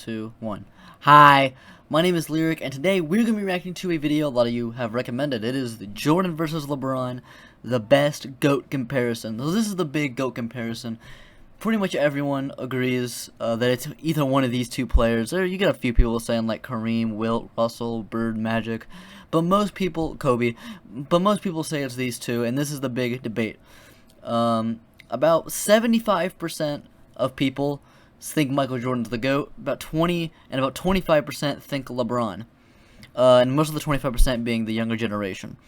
2, 1. Hi, my name is Lyric, and today we're going to be reacting to a video a lot of you have recommended. It is the Jordan versus LeBron, the best GOAT comparison. So this is the big GOAT comparison. Pretty much everyone agrees that it's either one of these two players. Or you get a few people saying like Kareem, Wilt, Russell, Bird, Magic. But most people, Kobe, but most people say it's these two, and this is the big debate. About 75% of people think Michael Jordan's the GOAT, about 25% think LeBron, and most of the 25% being the younger generation,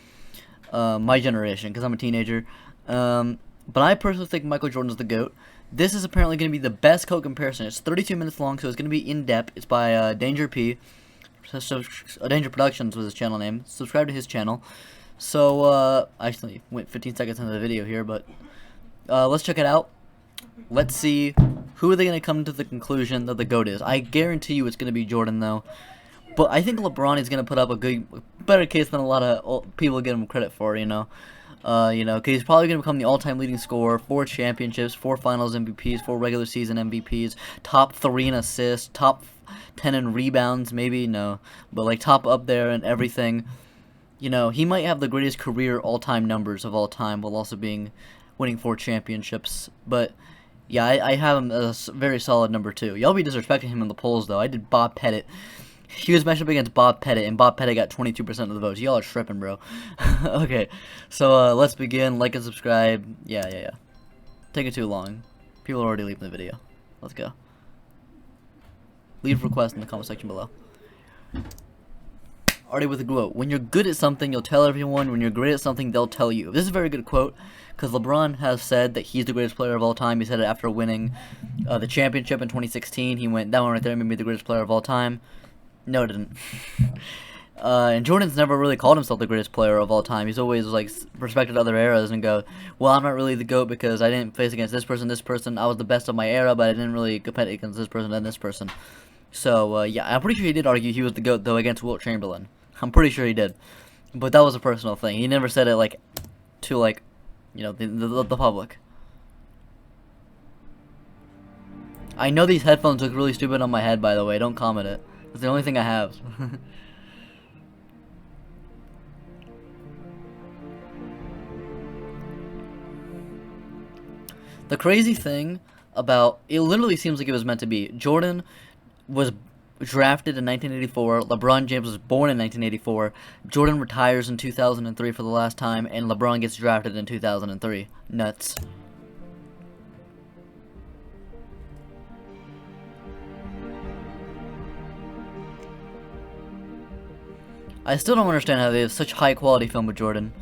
my generation, because I'm a teenager. But I personally think Michael Jordan's the GOAT. This is apparently going to be the best GOAT comparison. It's 32 minutes long, so it's going to be in depth. It's by Danger P. Danger Productions was his channel name. Subscribe to his channel. So I actually went 15 seconds into the video here, but let's check it out. Let's see who are they going to come to the conclusion that the GOAT is. I guarantee you it's going to be Jordan, though. But I think LeBron is going to put up a better case than a lot of people give him credit for, you know. Because he's probably going to become the all-time leading scorer, 4 championships, 4 finals MVPs, 4 regular season MVPs, top 3 in assists, top 10 in rebounds, maybe, no. But, like, top up there and everything. You know, he might have the greatest career all-time numbers of all time while also winning 4 championships. But yeah, I have him as a very solid number 2. Y'all be disrespecting him in the polls, though. I did Bob Pettit. He was matched up against Bob Pettit, and Bob Pettit got 22% of the votes. Y'all are tripping, bro. Okay, so let's begin. Like and subscribe. Yeah. Taking too long. People are already leaving the video. Let's go. Leave requests in the comment section below. Already with a quote. When you're good at something, you'll tell everyone. When you're great at something, they'll tell you. This is a very good quote, because LeBron has said that he's the greatest player of all time. He said it after winning the championship in 2016. He went, that one right there made me the greatest player of all time. No, it didn't. And Jordan's never really called himself the greatest player of all time. He's always like respected other eras and go, well, I'm not really the GOAT because I didn't face against this person. I was the best of my era, but I didn't really compete against this person and this person. So, yeah, I'm pretty sure he did argue he was the GOAT, though, against Wilt Chamberlain. I'm pretty sure he did. But that was a personal thing. He never said it, like, to, like, you know, the public. I know these headphones look really stupid on my head, by the way. Don't comment it. It's the only thing I have. The crazy thing about it literally seems like it was meant to be. Jordan was drafted in 1984. LeBron James was born in 1984. Jordan retires in 2003 for the last time, and LeBron gets drafted in 2003. Nuts. I still don't understand how they have such high quality film with Jordan.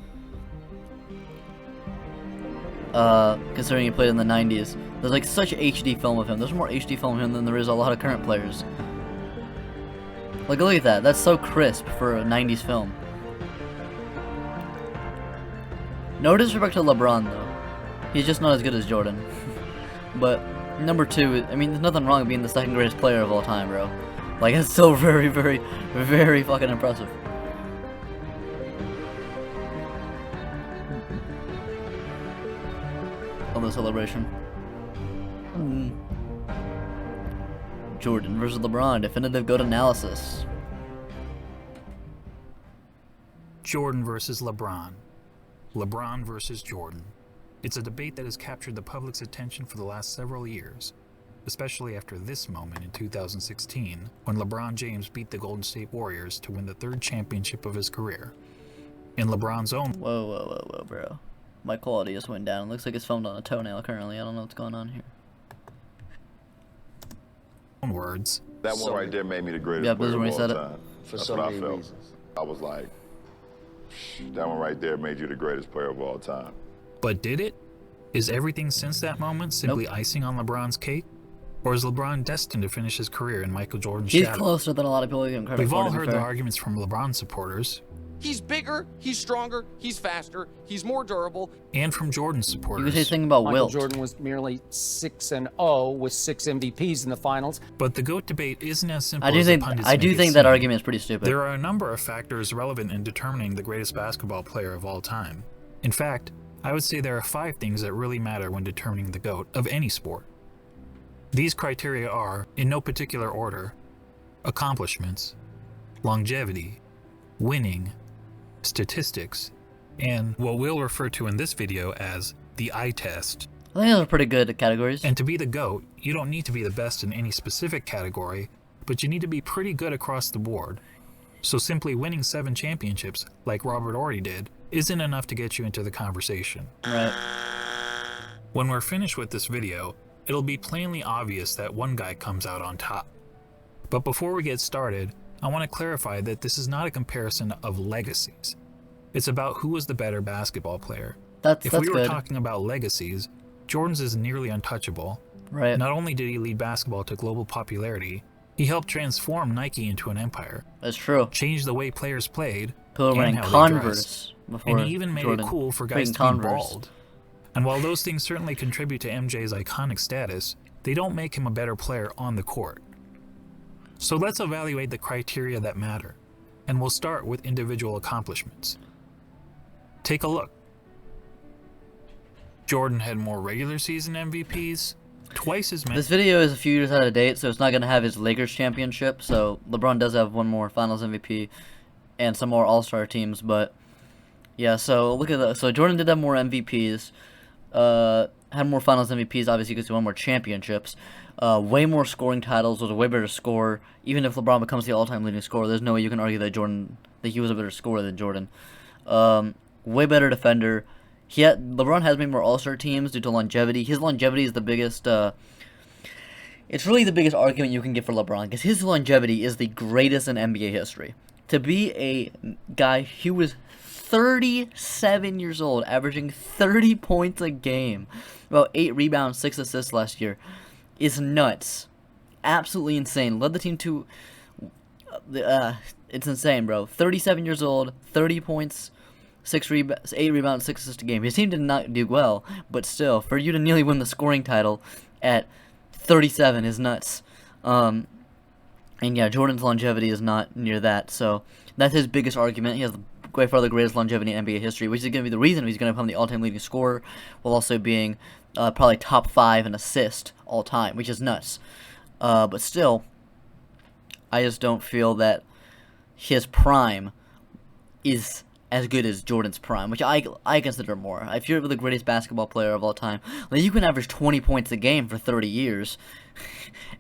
Considering he played in the 90s. There's like such HD film of him. There's more HD film of him than there is a lot of current players. Like, look at that. That's so crisp for a 90s film. No disrespect to LeBron, though. He's just not as good as Jordan. But number 2, I mean, there's nothing wrong with being the second greatest player of all time, bro. Like, it's so very, very, very fucking impressive. Love the celebration. Jordan versus LeBron, definitive GOAT analysis. Jordan versus LeBron. LeBron versus Jordan. It's a debate that has captured the public's attention for the last several years, especially after this moment in 2016, when LeBron James beat the Golden State Warriors to win the 3rd championship of his career. In LeBron's own... Whoa, bro. My quality just went down. It looks like it's filmed on a toenail currently. I don't know what's going on here. words. That one right there made me the greatest player of all time. That's what I felt. I was like, that one right there made you the greatest player of all time. But did it? Is everything since that moment simply icing on LeBron's cake? Or is LeBron destined to finish his career in Michael Jordan's shadow? He's closer than a lot of people give him credit for. We've all heard the arguments from LeBron supporters. He's bigger, he's stronger, he's faster, he's more durable. And from Jordan supporters. You could say something about Michael Wilt. Jordan was merely 6-0 with 6 MVPs in the finals. But the GOAT debate isn't as simple as the pundits I do think that argument is pretty stupid. There are a number of factors relevant in determining the greatest basketball player of all time. In fact, I would say there are 5 things that really matter when determining the GOAT of any sport. These criteria are, in no particular order, accomplishments, longevity, winning, statistics, and what we'll refer to in this video as the eye test. I think those are pretty good categories. And to be the GOAT, you don't need to be the best in any specific category, but you need to be pretty good across the board. So simply winning 7 championships, like Robert Horry did, isn't enough to get you into the conversation. Right. When we're finished with this video, it'll be plainly obvious that one guy comes out on top. But before we get started, I want to clarify that this is not a comparison of legacies. It's about who was the better basketball player. If we were talking about legacies, Jordan's is nearly untouchable. Right. Not only did he lead basketball to global popularity, he helped transform Nike into an empire. That's true. Changed the way players played, People and wearing how Converse they dressed. before And he even made Jordan it cool for guys to Converse. be bald. And while those things certainly contribute to MJ's iconic status, they don't make him a better player on the court. So let's evaluate the criteria that matter, and we'll start with individual accomplishments. Take a look. Jordan had more regular season MVPs, twice as many. This video is a few years out of date, so it's not going to have his Lakers championship. So LeBron does have one more Finals MVP and some more All-Star teams. But yeah, so look at that. So Jordan did have more MVPs, had more Finals MVPs, obviously because he won more championships. Way more scoring titles, was a way better scorer. Even if LeBron becomes the all-time leading scorer, there's no way you can argue that he was a better scorer than Jordan. Way better defender. LeBron has made more All-Star teams due to longevity. His longevity is the biggest. It's really the biggest argument you can give for LeBron because his longevity is the greatest in NBA history. To be a guy who was 37 years old, averaging 30 points a game, about 8 rebounds, 6 assists last year, is nuts. Absolutely insane. Led the team to. It's insane, bro. 37 years old, 30 points. 8 rebounds, 6 assists a game. His team did not do well, but still, for you to nearly win the scoring title at 37 is nuts. And yeah, Jordan's longevity is not near that, so that's his biggest argument. He has by far the greatest longevity in NBA history, which is going to be the reason he's going to become the all-time leading scorer, while also being probably top 5 in assist all time, which is nuts. But still, I just don't feel that his prime is as good as Jordan's prime, which I consider more. If you're the greatest basketball player of all time, like you can average 20 points a game for 30 years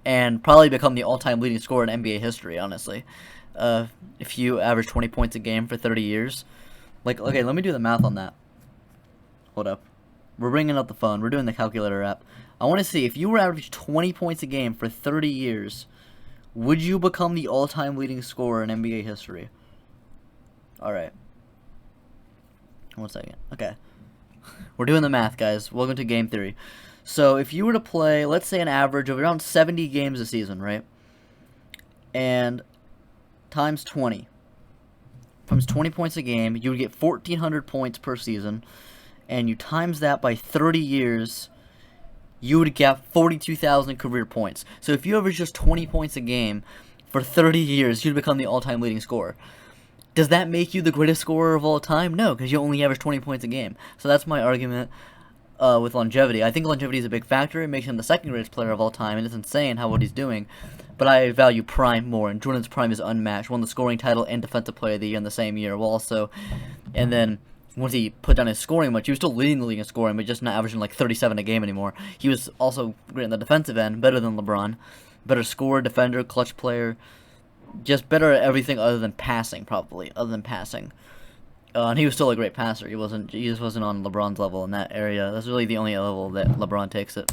and probably become the all-time leading scorer in NBA history, honestly. If you average 20 points a game for 30 years. Like, okay, let me do the math on that. Hold up. We're bringing up the phone. We're doing the calculator app. I want to see, if you were averaging 20 points a game for 30 years, would you become the all-time leading scorer in NBA history? Alright. 1 second. Okay. We're doing the math, guys. Welcome to game theory. So, if you were to play, let's say an average of around 70 games a season, right? And times 20. Times 20 points a game, you would get 1,400 points per season. And you times that by 30 years, you would get 42,000 career points. So, if you average just 20 points a game for 30 years, you'd become the all-time leading scorer. Does that make you the greatest scorer of all time? No, because you only average 20 points a game. So that's my argument with longevity. I think longevity is a big factor. It makes him the second greatest player of all time, and it's insane what he's doing. But I value prime more, and Jordan's prime is unmatched. Won the scoring title and defensive player of the year in the same year. Well, also, and then once he put down his scoring much, he was still leading the league in scoring, but just not averaging like 37 a game anymore. He was also great in the defensive end, better than LeBron. Better scorer, defender, clutch player. Just better at everything other than passing, probably. Other than passing. And he was still a great passer. He just wasn't on LeBron's level in that area. That's really the only level that LeBron takes it.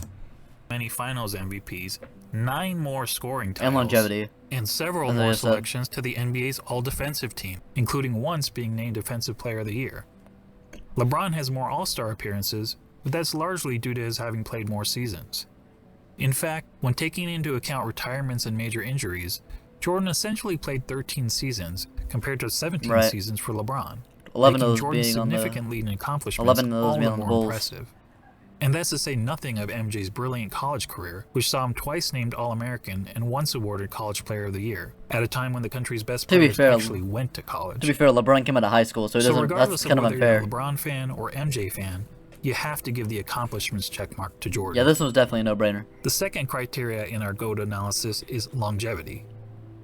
Many Finals MVPs, 9 more scoring titles, and longevity, and several more selections to the NBA's All-Defensive Team, including once being named Defensive Player of the Year. LeBron has more All-Star appearances, but that's largely due to his having played more seasons. In fact, when taking into account retirements and major injuries, Jordan essentially played 13 seasons compared to 17 seasons for LeBron, 11 making of those Jordan's being on significant lead in accomplishments 11 of those all being the on the more Bulls. impressive. And that's to say nothing of MJ's brilliant college career, which saw him twice named All-American and once awarded College Player of the Year, at a time when the country's best players actually went to college. To be fair, LeBron came out of high school, so regardless that's kind of whether unfair. You're a LeBron fan or MJ fan, you have to give the accomplishments checkmark to Jordan. Yeah, this one's definitely a no-brainer. The second criteria in our GOAT analysis is longevity.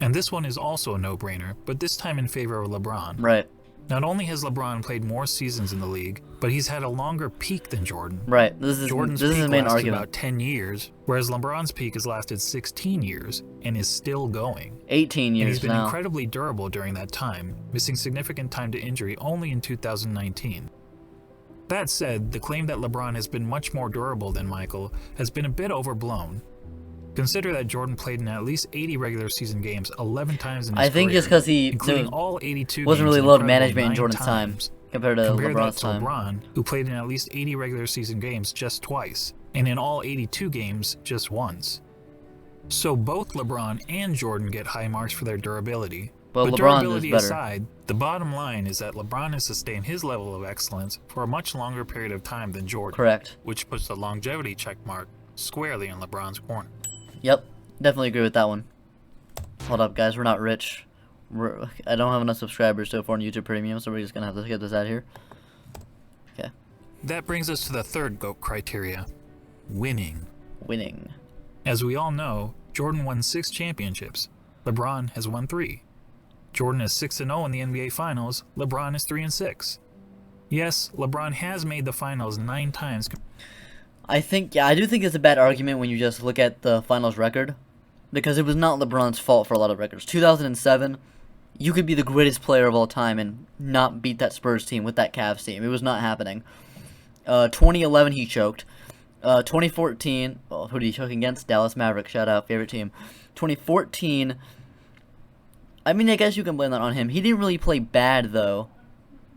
And this one is also a no-brainer, but this time in favor of LeBron. Right. Not only has LeBron played more seasons in the league, but he's had a longer peak than Jordan. Right. Jordan's this is peak the main lasted argument. about 10 years, whereas LeBron's peak has lasted 16 years and is still going. 18 years and he's been now. incredibly durable during that time, missing significant time to injury only in 2019. That said, the claim that LeBron has been much more durable than Michael has been a bit overblown. Consider that Jordan played in at least 80 regular season games 11 times in his I think career, just because he including all 82 wasn't games really an load incredible management in 9 Jordan's time times. compared to Compare LeBron's that to time. LeBron, who played in at least 80 regular season games just twice, and in all 82 games just once. So both LeBron and Jordan get high marks for their durability. But LeBron is durability better. aside, the bottom line is that LeBron has sustained his level of excellence for a much longer period of time than Jordan. Correct. Which puts the longevity checkmark squarely in LeBron's corner. Yep. Definitely agree with that one. Hold up, guys. We're not rich. I don't have enough subscribers to afford YouTube Premium, so we're just going to have to get this out here. Okay. That brings us to the third GOAT criteria. Winning. Winning. As we all know, Jordan won 6 championships. LeBron has won 3. Jordan is 6-0 in the NBA Finals. LeBron is 3-6. Yes, LeBron has made the finals 9 times. I do think it's a bad argument when you just look at the finals record, because it was not LeBron's fault for a lot of records. 2007, you could be the greatest player of all time and not beat that Spurs team with that Cavs team. It was not happening. 2011, he choked. 2014, well, who did he choke against? Dallas Mavericks, shout out, favorite team. 2014, I mean, I guess you can blame that on him. He didn't really play bad, though.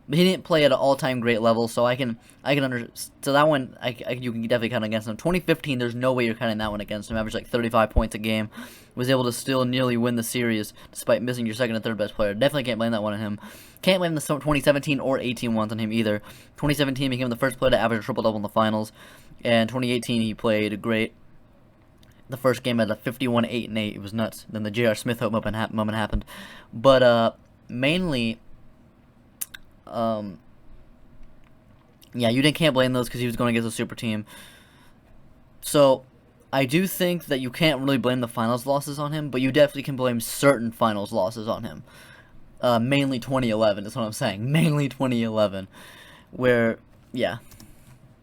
But he didn't play at an all-time great level, so I can understand. So that one, you can definitely count against him. 2015, there's no way you're counting that one against him. Averaged like 35 points a game. Was able to still nearly win the series, despite missing your second and third best player. Definitely can't blame that one on him. Can't blame the 2017 or 18 ones on him either. 2017 became the first player to average a triple-double in the finals. And 2018, he played great. The first game at a 51-8-8. It was nuts. Then the J.R. Smith moment happened. But mainly, yeah, you can't blame those because he was going against a super team. So I do think that you can't really blame the finals losses on him, but you definitely can blame certain finals losses on him. Mainly 2011 is what I'm saying. Mainly 2011, where, yeah.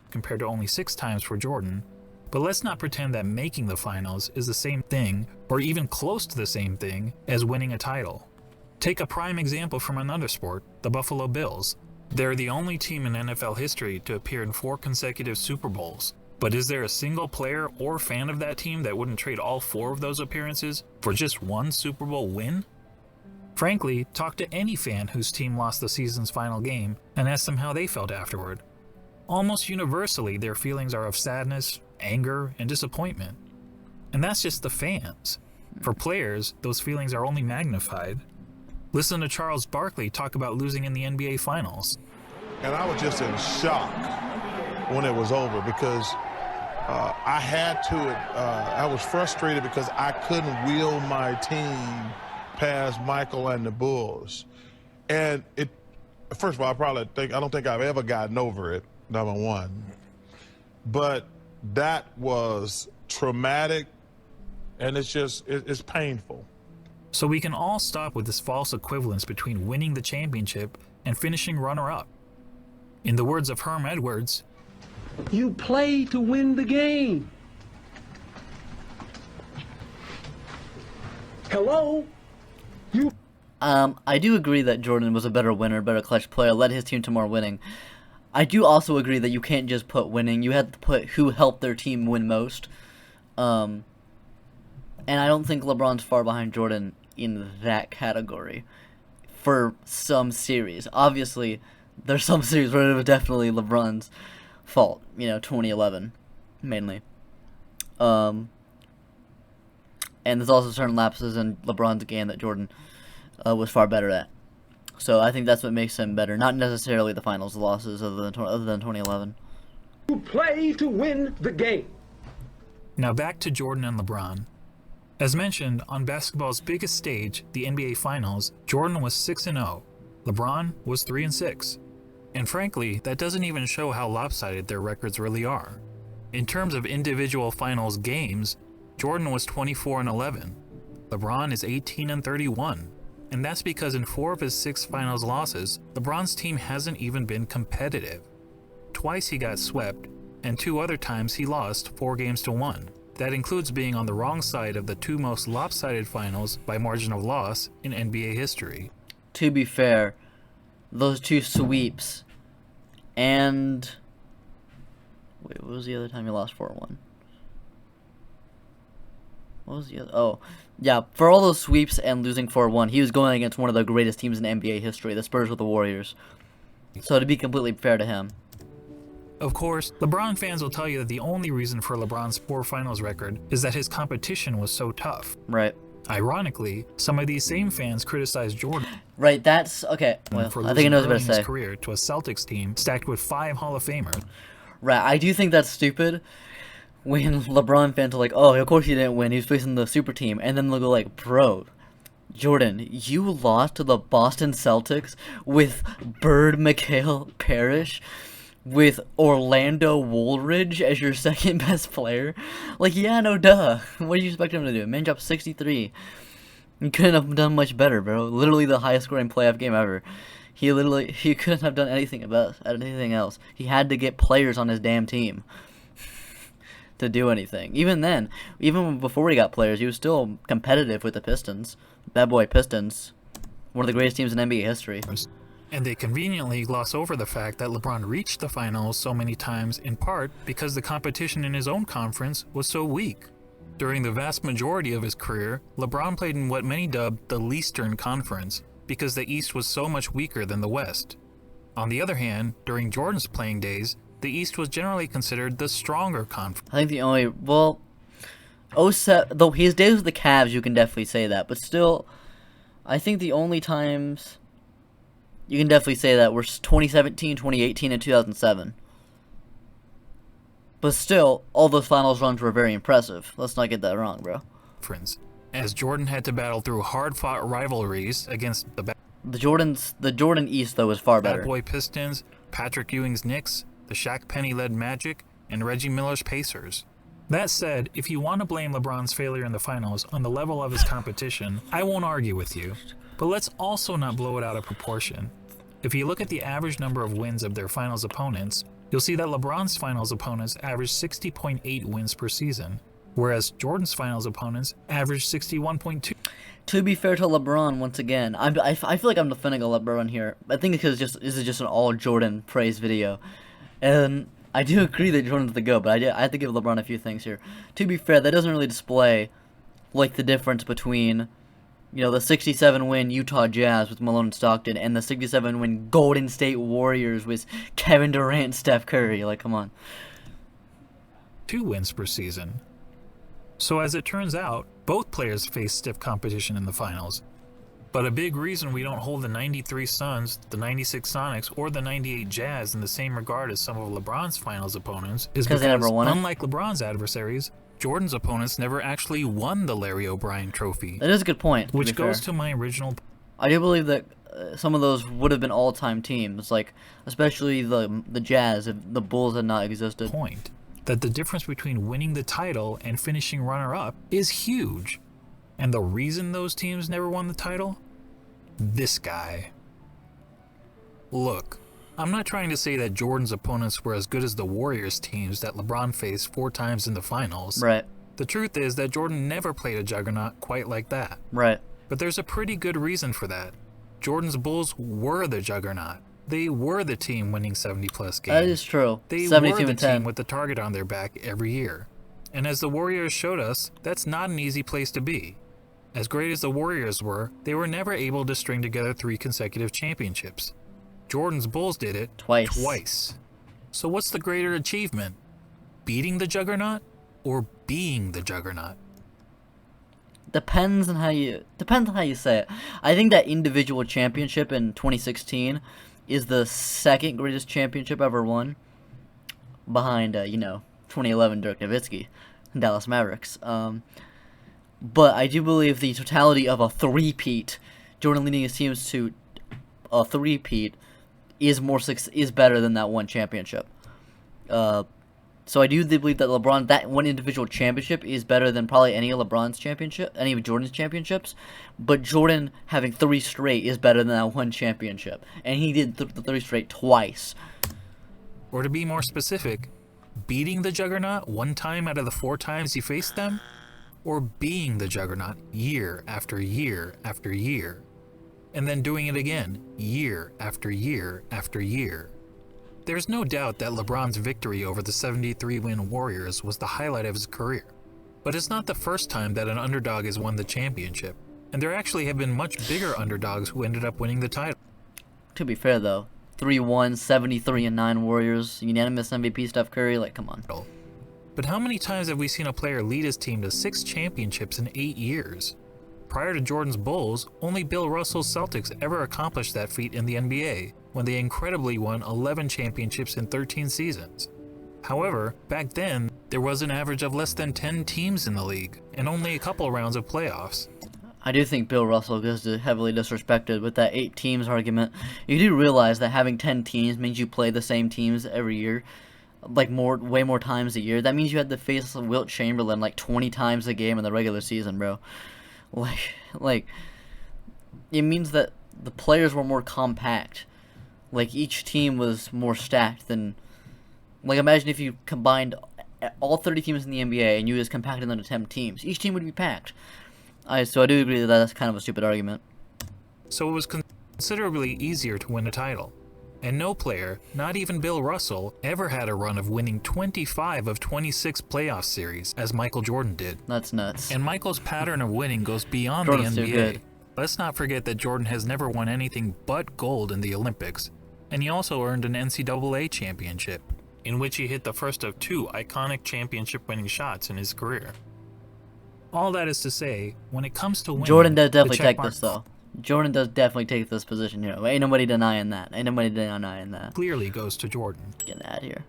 Compared to only 6 times for Jordan. But let's not pretend that making the finals is the same thing, or even close to the same thing, as winning a title. Take a prime example from another sport, the Buffalo Bills. They're the only team in NFL history to appear in 4 consecutive Super Bowls. But is there a single player or fan of that team that wouldn't trade all 4 of those appearances for just 1 Super Bowl win? Frankly, talk to any fan whose team lost the season's final game and ask them how they felt afterward. Almost universally, their feelings are of sadness, anger, and disappointment. And that's just the fans. For players, those feelings are only magnified. Listen to Charles Barkley talk about losing in the NBA Finals. And I was just in shock when it was over because I was frustrated because I couldn't wheel my team past Michael and the Bulls. And first of all, I don't think I've ever gotten over it, number one. But that was traumatic, and it's painful. So we can all stop with this false equivalence between winning the championship and finishing runner-up. In the words of Herm Edwards, you play to win the game. Hello? I do agree that Jordan was a better winner, better clutch player, led his team to more winning. I do also agree that you can't just put winning. You have to put who helped their team win most. And I don't think LeBron's far behind Jordan in that category for some series. Obviously, there's some series where it was definitely LeBron's fault. 2011, mainly. And there's also certain lapses in LeBron's game that Jordan was far better at. So I think that's what makes him better, not necessarily the finals losses other than 2011. You play to win the game. Now back to Jordan and LeBron. As mentioned, on basketball's biggest stage, the NBA Finals, Jordan was 6-0. LeBron was 3-6. And frankly, that doesn't even show how lopsided their records really are. In terms of individual finals games, Jordan was 24-11. LeBron is 18-31, and that's because in 4 of his 6 finals losses, LeBron's team hasn't even been competitive. Twice he got swept, and 2 other times he lost 4 games to 1. That includes being on the wrong side of the 2 most lopsided finals by margin of loss in NBA history. To be fair, those 2 sweeps and... Wait, what was the other time he lost 4-1? What was the other? Oh, yeah, for all those sweeps and losing 4-1, he was going against one of the greatest teams in NBA history, the Spurs with the Warriors. So to be completely fair to him. Of course, LeBron fans will tell you that the only reason for LeBron's poor finals record is that his competition was so tough. Right. Ironically, some of these same fans criticize Jordan. Right, that's... Okay, well, for I think I know what I was losing about to say. his career to a Celtics team stacked with 5 Hall of Famers. Right, I do think that's stupid when LeBron fans are like, oh, of course he didn't win, he was facing the super team, and then they'll go like, bro, Jordan, you lost to the Boston Celtics with Bird Mikhail Parrish, with Orlando Woolridge as your second best player? Like, yeah, no duh. What do you expect him to do? Man dropped 63. He couldn't have done much better, bro. Literally the highest scoring playoff game ever. He couldn't have done anything else. He had to get players on his damn team to do anything. Even then, even before he got players, he was still competitive with the Pistons. Bad boy Pistons. One of the greatest teams in NBA history. And they conveniently gloss over the fact that LeBron reached the finals so many times in part because the competition in his own conference was so weak. During the vast majority of his career, LeBron played in what many dubbed the Leastern Conference because the East was so much weaker than the West. On the other hand, during Jordan's playing days, the East was generally considered the stronger conference. I think the only, well, 07, though his days with the Cavs, you can definitely say that, but still, I think the only times you can definitely say that were 2017, 2018, and 2007. But still, all those finals runs were very impressive. Let's not get that wrong, bro. As Jordan had to battle through hard-fought rivalries against the Jordan East, though, was far better. Bad Boy Pistons, Patrick Ewing's Knicks, the Shaq Penny-led Magic, and Reggie Miller's Pacers. That said, if you want to blame LeBron's failure in the finals on the level of his competition, I won't argue with you. But let's also not blow it out of proportion. If you look at the average number of wins of their finals opponents, you'll see that LeBron's finals opponents averaged 60.8 wins per season, whereas Jordan's finals opponents averaged 61.2. To be fair to LeBron, once again, I feel like I'm defending LeBron here. I think because this is just an all Jordan praise video, and I do agree that Jordan's the GOAT, but I have to give LeBron a few things here. To be fair, that doesn't really display like the difference between, you know, the 67-win Utah Jazz with Malone and Stockton and the 67-win Golden State Warriors with Kevin Durant and Steph Curry. Like, come on. 2 wins per season. So as it turns out, both players face stiff competition in the finals. But a big reason we don't hold the 93 Suns, the 96 Sonics, or the 98 Jazz in the same regard as some of LeBron's finals opponents is because, they never won it. Unlike LeBron's adversaries, Jordan's opponents never actually won the Larry O'Brien Trophy. That is a good point. Which goes to my original... I do believe that some of those would have been all-time teams, like especially the Jazz if the Bulls had not existed. Point that the difference between winning the title and finishing runner-up is huge. And the reason those teams never won the title? This guy. Look, I'm not trying to say that Jordan's opponents were as good as the Warriors teams that LeBron faced 4 times in the finals. Right. The truth is that Jordan never played a juggernaut quite like that. Right. But there's a pretty good reason for that. Jordan's Bulls were the juggernaut. They were the team winning 70-plus games. That is true. They 72 were the and 10. team with the target on their back every year. And as the Warriors showed us, that's not an easy place to be. As great as the Warriors were, they were never able to string together 3 consecutive championships. Jordan's Bulls did it twice. So what's the greater achievement? Beating the juggernaut or being the juggernaut? Depends on how you say it. I think that individual championship in 2016 is the second greatest championship ever won, behind 2011 Dirk Nowitzki, Dallas Mavericks. But I do believe the totality of a three-peat, Jordan leading his teams to a three-peat, is better than that one championship. So I do believe that LeBron, that one individual championship is better than probably any of any of Jordan's championships. But Jordan having 3 straight is better than that one championship. And he did the 3 straight twice. Or to be more specific, beating the Juggernaut 1 time out of the 4 times he faced them? Or being the Juggernaut year after year after year, and then doing it again year after year after year. There's no doubt that LeBron's victory over the 73-win Warriors was the highlight of his career, but it's not the first time that an underdog has won the championship, and there actually have been much bigger underdogs who ended up winning the title. To be fair though, 3-1, 73-9 Warriors, unanimous MVP Steph Curry, like come on. But how many times have we seen a player lead his team to 6 championships in 8 years? Prior to Jordan's Bulls, only Bill Russell's Celtics ever accomplished that feat in the NBA, when they incredibly won 11 championships in 13 seasons. However, back then, there was an average of less than 10 teams in the league, and only a couple rounds of playoffs. I do think Bill Russell gets heavily disrespected with that 8 teams argument. You do realize that having 10 teams means you play the same teams every year. Like way more times a year. That means you had to face Wilt Chamberlain like 20 times a game in the regular season, bro. Like it means that the players were more compact. Like each team was more stacked than, like imagine if you combined all 30 teams in the NBA and you just compacted them to 10 teams. Each team would be packed. So I do agree that that's kind of a stupid argument. So it was considerably easier to win a title. And no player, not even Bill Russell, ever had a run of winning 25 of 26 playoff series, as Michael Jordan did. That's nuts. And Michael's pattern of winning goes beyond Jordan's the too NBA. good. Let's not forget that Jordan has never won anything but gold in the Olympics, and he also earned an NCAA championship, in which he hit the first of 2 iconic championship-winning shots in his career. All that is to say, when it comes to winning, Jordan does definitely take this though. Jordan does definitely take this position here. Ain't nobody denying that. Ain't nobody denying that. Clearly goes to Jordan. Get out of here.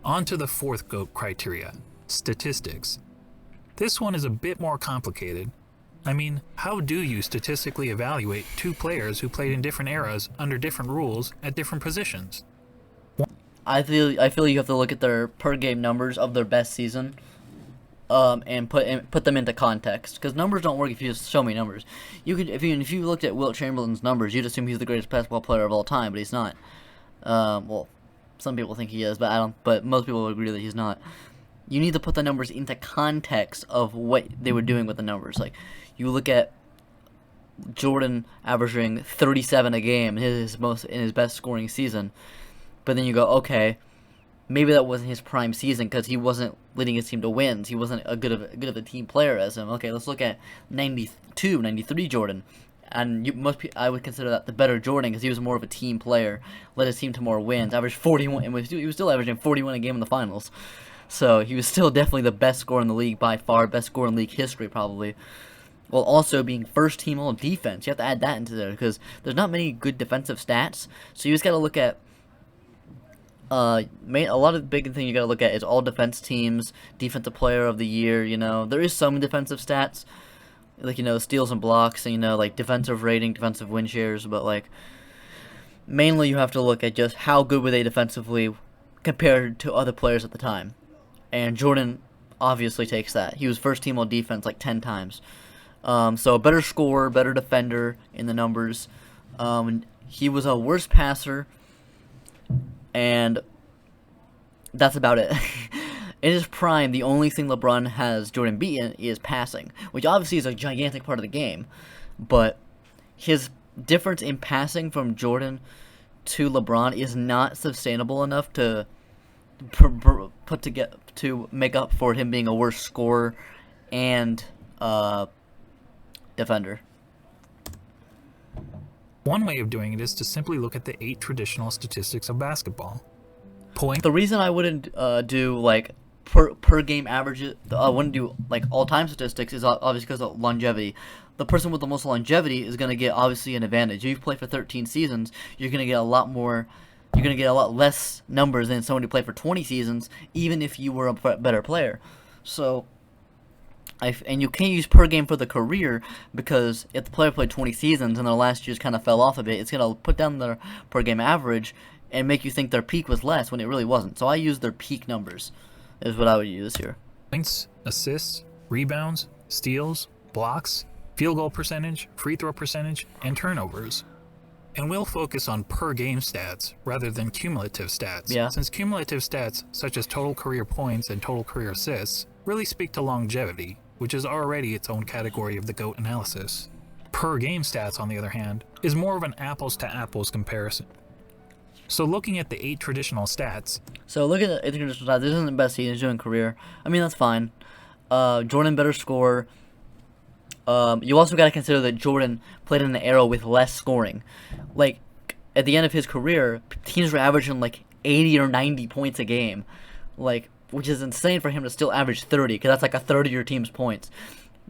On to the 4th GOAT criteria, statistics. This one is a bit more complicated. I mean, how do you statistically evaluate 2 players who played in different eras under different rules at different positions? I feel you have to look at their per game numbers of their best season, and put them into context. Because numbers don't work if you just show me numbers. You could if you looked at Wilt Chamberlain's numbers, you'd assume he's the greatest basketball player of all time, but he's not. Well, some people think he is, but I don't. But most people would agree that he's not. You need to put the numbers into context of what they were doing with the numbers. Like, you look at Jordan averaging 37 a game in his best scoring season. But then you go, okay, maybe that wasn't his prime season because he wasn't leading his team to wins. He wasn't a good of a team player as him. Okay, let's look at 92, 93 Jordan. And I would consider that the better Jordan because he was more of a team player, led his team to more wins, averaged 41, and he was still averaging 41 a game in the finals. So he was still definitely the best scorer in the league by far, best scorer in league history probably. While also being first team all defense. You have to add that into there because there's not many good defensive stats. So you just got to look at a lot of the big thing you got to look at is all defense teams, defensive player of the year. There is some defensive stats, like steals and blocks, and like defensive rating, defensive win shares, but like mainly you have to look at just how good were they defensively compared to other players at the time. And Jordan obviously takes that. He was first team all defense like 10 times. So a better scorer, better defender in the numbers. He was a worse passer. And that's about it. In his prime, the only thing LeBron has Jordan beaten is passing, which obviously is a gigantic part of the game. But his difference in passing from Jordan to LeBron is not sustainable enough to make up for him being a worse scorer and defender. One way of doing it is to simply look at the 8 traditional statistics of basketball. The reason I wouldn't do like per game averages, I wouldn't do like all time statistics is obviously because of longevity. The person with the most longevity is going to get obviously an advantage. If you play for 13 seasons, you're going to get a lot more. You're going to get a lot less numbers than someone who played for 20 seasons, even if you were a better player. So And you can't use per game for the career, because if the player played 20 seasons and their last years kind of fell off a bit, it's going to put down their per game average and make you think their peak was less when it really wasn't. So I use their peak numbers is what I would use here. Points, assists, rebounds, steals, blocks, field goal percentage, free throw percentage, and turnovers. And we'll focus on per game stats rather than cumulative stats, since cumulative stats such as total career points and total career assists really speak to longevity, which is already its own category of the GOAT analysis. Per game stats, on the other hand, is more of an apples to apples comparison. So looking at the 8 traditional stats. So look at the 8 traditional stats. This isn't the best he's doing career. I mean, that's fine. Jordan better score. You also got to consider that Jordan played in an era with less scoring. Like, at the end of his career, teams were averaging like 80 or 90 points a game. Like, which is insane for him to still average 30, because that's like a third of your team's points.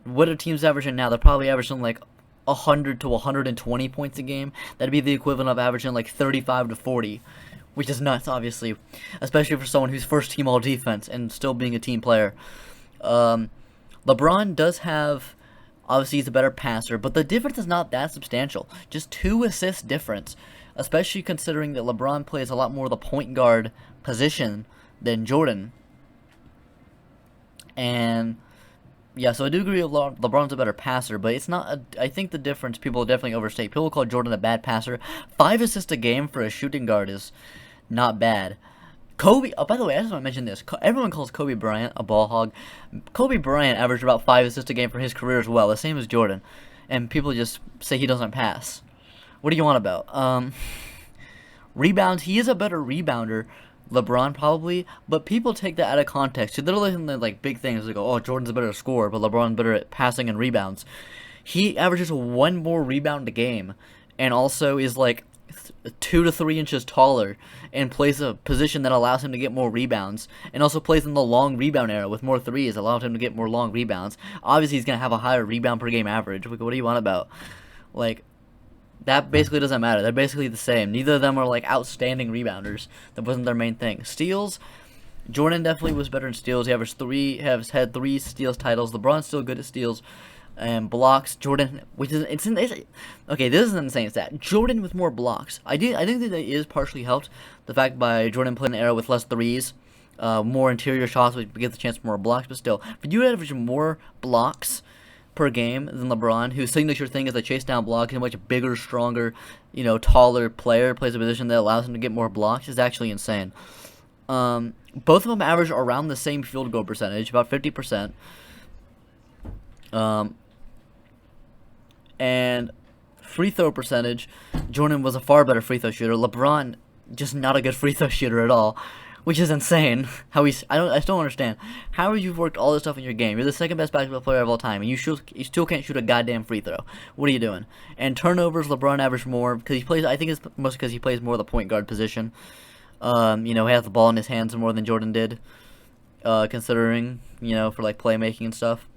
What are teams averaging now? They're probably averaging like 100 to 120 points a game. That'd be the equivalent of averaging like 35 to 40, which is nuts, obviously, especially for someone who's first team all defense and still being a team player. LeBron does have, obviously he's a better passer, but the difference is not that substantial. Just 2 assists difference, especially considering that LeBron plays a lot more of the point guard position than Jordan. And yeah, so I do agree LeBron's a better passer, but it's not I think the difference people definitely overstate. People call Jordan a bad passer. 5 assists a game for a shooting guard is not bad. Kobe, oh, by the way, I just want to mention this. Everyone calls Kobe Bryant a ball hog. Kobe Bryant averaged about 5 assists a game for his career as well, the same as Jordan. And people just say he doesn't pass. What do you want about? Rebounds, he is a better rebounder. LeBron probably, but people take that out of context. So they're looking at like big things like, oh, Jordan's a better scorer, but LeBron's better at passing and rebounds. He averages 1 more rebound a game, and also is like 2 to 3 inches taller, and plays a position that allows him to get more rebounds, and also plays in the long rebound era with more threes, allowed him to get more long rebounds. Obviously, he's gonna have a higher rebound per game average. What do you want about? Like, that basically doesn't matter. They're basically the same. Neither of them are like outstanding rebounders. That wasn't their main thing. Steals, Jordan definitely was better in steals. He has had 3 steals titles. LeBron's still good at steals. And blocks, Jordan, which is okay. This is an insane stat. Jordan with more blocks. I think that is partially helped the fact by Jordan playing an era with less threes, more interior shots, which gives the chance for more blocks. But still, if you average more blocks per game than LeBron, whose signature thing is a chase down block, and a much bigger, stronger, taller player plays a position that allows him to get more blocks, is actually insane. Both of them average around the same field goal percentage, about 50%. And free throw percentage, Jordan was a far better free throw shooter. LeBron, just not a good free throw shooter at all, which is insane. I still don't understand. How have you worked all this stuff in your game? You're the second best basketball player of all time, and you still can't shoot a goddamn free throw. What are you doing? And turnovers, LeBron averaged more because he plays. I think it's mostly because he plays more of the point guard position. He has the ball in his hands more than Jordan did, considering for like playmaking and stuff.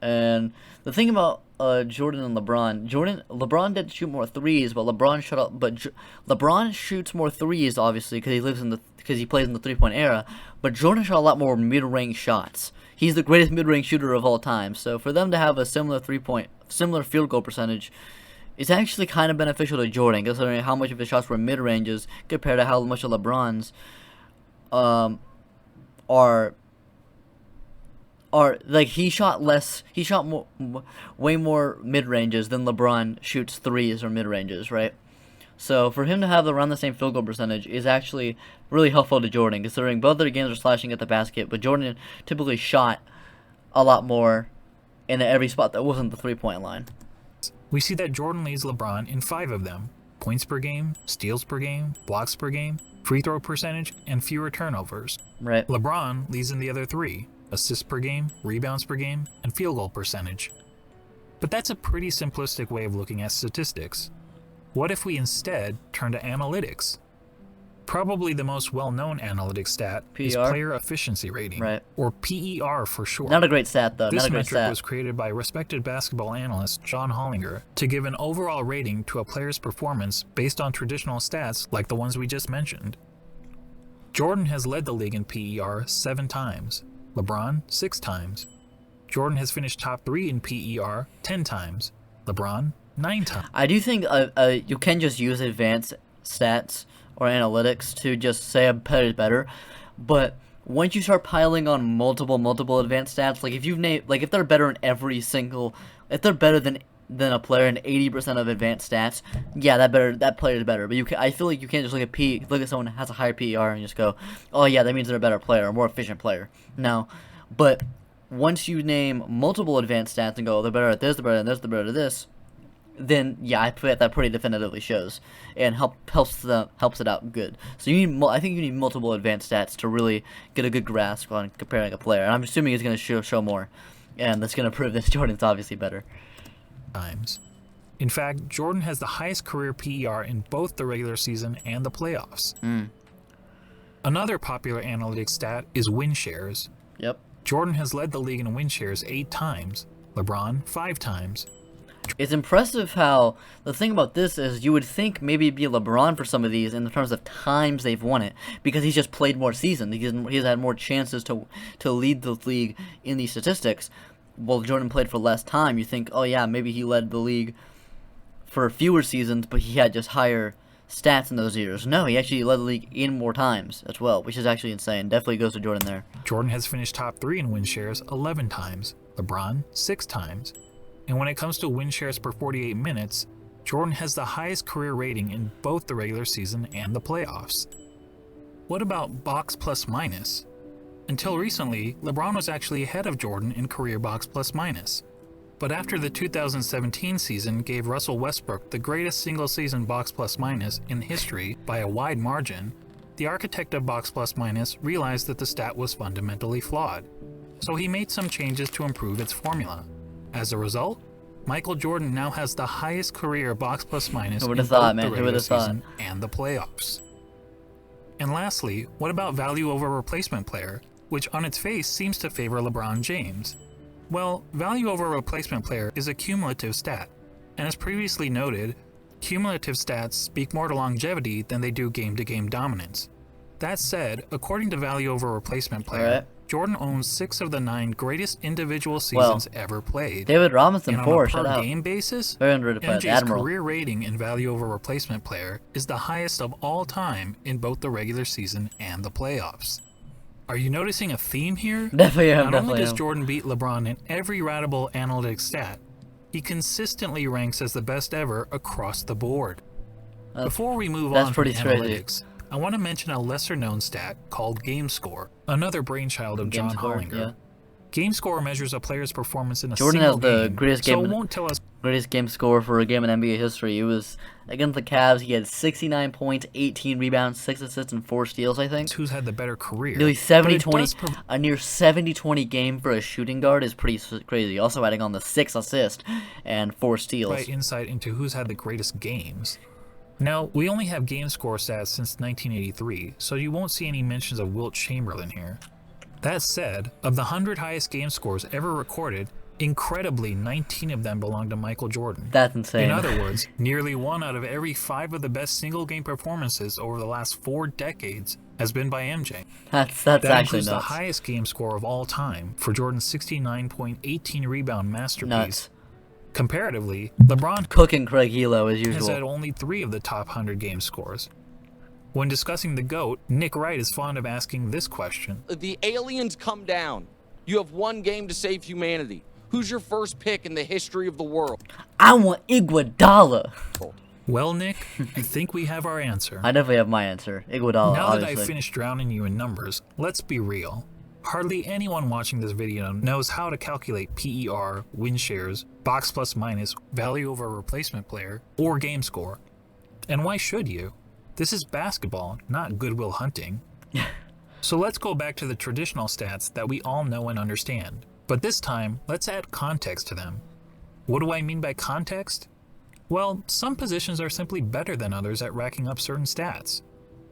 And the thing about Jordan and LeBron did shoot more threes, but LeBron shoots more threes obviously because he plays in the 3-point era. But Jordan shot a lot more mid-range shots. He's the greatest mid-range shooter of all time. So for them to have a similar field goal percentage, it's actually kind of beneficial to Jordan, considering how much of his shots were mid-ranges compared to how much of LeBron's are like he shot way more mid-ranges than LeBron shoots threes or mid-ranges, right? So for him to have around the same field goal percentage is actually really helpful to Jordan, considering both their games are slashing at the basket, but Jordan typically shot a lot more in every spot that wasn't the 3-point line. We see that Jordan leads LeBron in 5 of them: points per game, steals per game, blocks per game, free throw percentage, and fewer turnovers. Right. LeBron leads in the other 3: assists per game, rebounds per game, and field goal percentage. But that's a pretty simplistic way of looking at statistics. What if we instead turn to analytics? Probably the most well-known analytic stat is player efficiency rating, right, or PER for short. Not a great stat, though. This Not a great metric stat. was created by respected basketball analyst John Hollinger to give an overall rating to a player's performance based on traditional stats like the ones we just mentioned. Jordan has led the league in PER 7 times, LeBron 6 times. Jordan has finished top 3 in PER 10 times, LeBron 9 times. I do think you can just use advanced stats or analytics to just say a player is better, but once you start piling on multiple advanced stats, like if they're better in if they're better than a player in 80% of advanced stats, yeah, that player is better. But I feel like you can't just look at someone who has a higher PER and just go, oh yeah, that means they're a better player, a more efficient player. No, but once you name multiple advanced stats and go, they're better at this, they're better at this, they're better at this, then yeah, I bet that pretty definitively shows and helps it out good. So I think you need multiple advanced stats to really get a good grasp on comparing a player. And I'm assuming it's going to show more, and that's going to prove that Jordan's obviously better. Times. In fact, Jordan has the highest career PER in both the regular season and the playoffs. Another popular analytics stat is win shares. Yep. Jordan has led the league in win shares 8 times, LeBron 5 times. It's impressive how the thing about this is you would think maybe it'd be LeBron for some of these in terms of times they've won it, because he's just played more seasons. He's had more chances to lead the league in these statistics. Well, Jordan played for less time. You think, oh yeah, maybe he led the league for fewer seasons, but he had just higher stats in those years. No, he actually led the league in more times as well, which is actually insane. Definitely goes to Jordan there. Jordan has finished top 3 in win shares 11 times, LeBron 6 times. And when it comes to win shares per 48 minutes, Jordan has the highest career rating in both the regular season and the playoffs. What about box plus minus? Until recently, LeBron was actually ahead of Jordan in career box plus minus. But after the 2017 season gave Russell Westbrook the greatest single-season box plus minus in history by a wide margin, the architect of box plus minus realized that the stat was fundamentally flawed. So he made some changes to improve its formula. As a result, Michael Jordan now has the highest career box plus minus in both the regular season and the playoffs. And lastly, what about value over replacement player, which on its face seems to favor LeBron James? Well, value over replacement player is a cumulative stat, and as previously noted, cumulative stats speak more to longevity than they do game-to-game dominance. That said, according to value over replacement player, Jordan owns 6 of the 9 greatest individual seasons ever played. David Robinson, and on a per-game basis, very underrated player, MJ's career rating in value over replacement player is the highest of all time in both the regular season and the playoffs. Are you noticing a theme here? Definitely am. Not only does Jordan beat LeBron in every ratable analytics stat, he consistently ranks as the best ever across the board. Before we move on from analytics, I want to mention a lesser-known stat called game score, another brainchild of John Hollinger. Yeah. Game score measures a player's performance in a Jordan single has the game, greatest so it won't tell us greatest game score for a game in NBA history. It was against the Cavs. He had 69 points, 18 rebounds, 6 assists, and 4 steals, I think. Who's had the better career. Nearly 70-20. A near 70-20 game for a shooting guard is pretty crazy. Also adding on the 6 assists and 4 steals. Right, insight into who's had the greatest games. Now, we only have game score stats since 1983, so you won't see any mentions of Wilt Chamberlain here. That said, of the 100 highest game scores ever recorded, incredibly 19 of them belong to Michael Jordan. That's insane. In other words, nearly 1 out of every 5 of the best single game performances over the last 4 decades has been by MJ. That's that actually includes nuts. The highest game score of all time for Jordan's 69.18 rebound masterpiece. Nuts. Comparatively, LeBron cooking Craig Hilo as usual has had only 3 of the top 100 game scores. When discussing the GOAT, Nick Wright is fond of asking this question. The aliens come down. You have 1 game to save humanity. Who's your first pick in the history of the world? I want Iguodala. Well, Nick, I think we have our answer. I definitely have my answer. Iguodala, Now obviously. that I've finished drowning you in numbers, let's be real. Hardly anyone watching this video knows how to calculate PER, win shares, box plus minus, value over replacement player, or game score. And why should you? This is basketball, not Goodwill Hunting. So let's go back to the traditional stats that we all know and understand. But this time, let's add context to them. What do I mean by context? Well, some positions are simply better than others at racking up certain stats.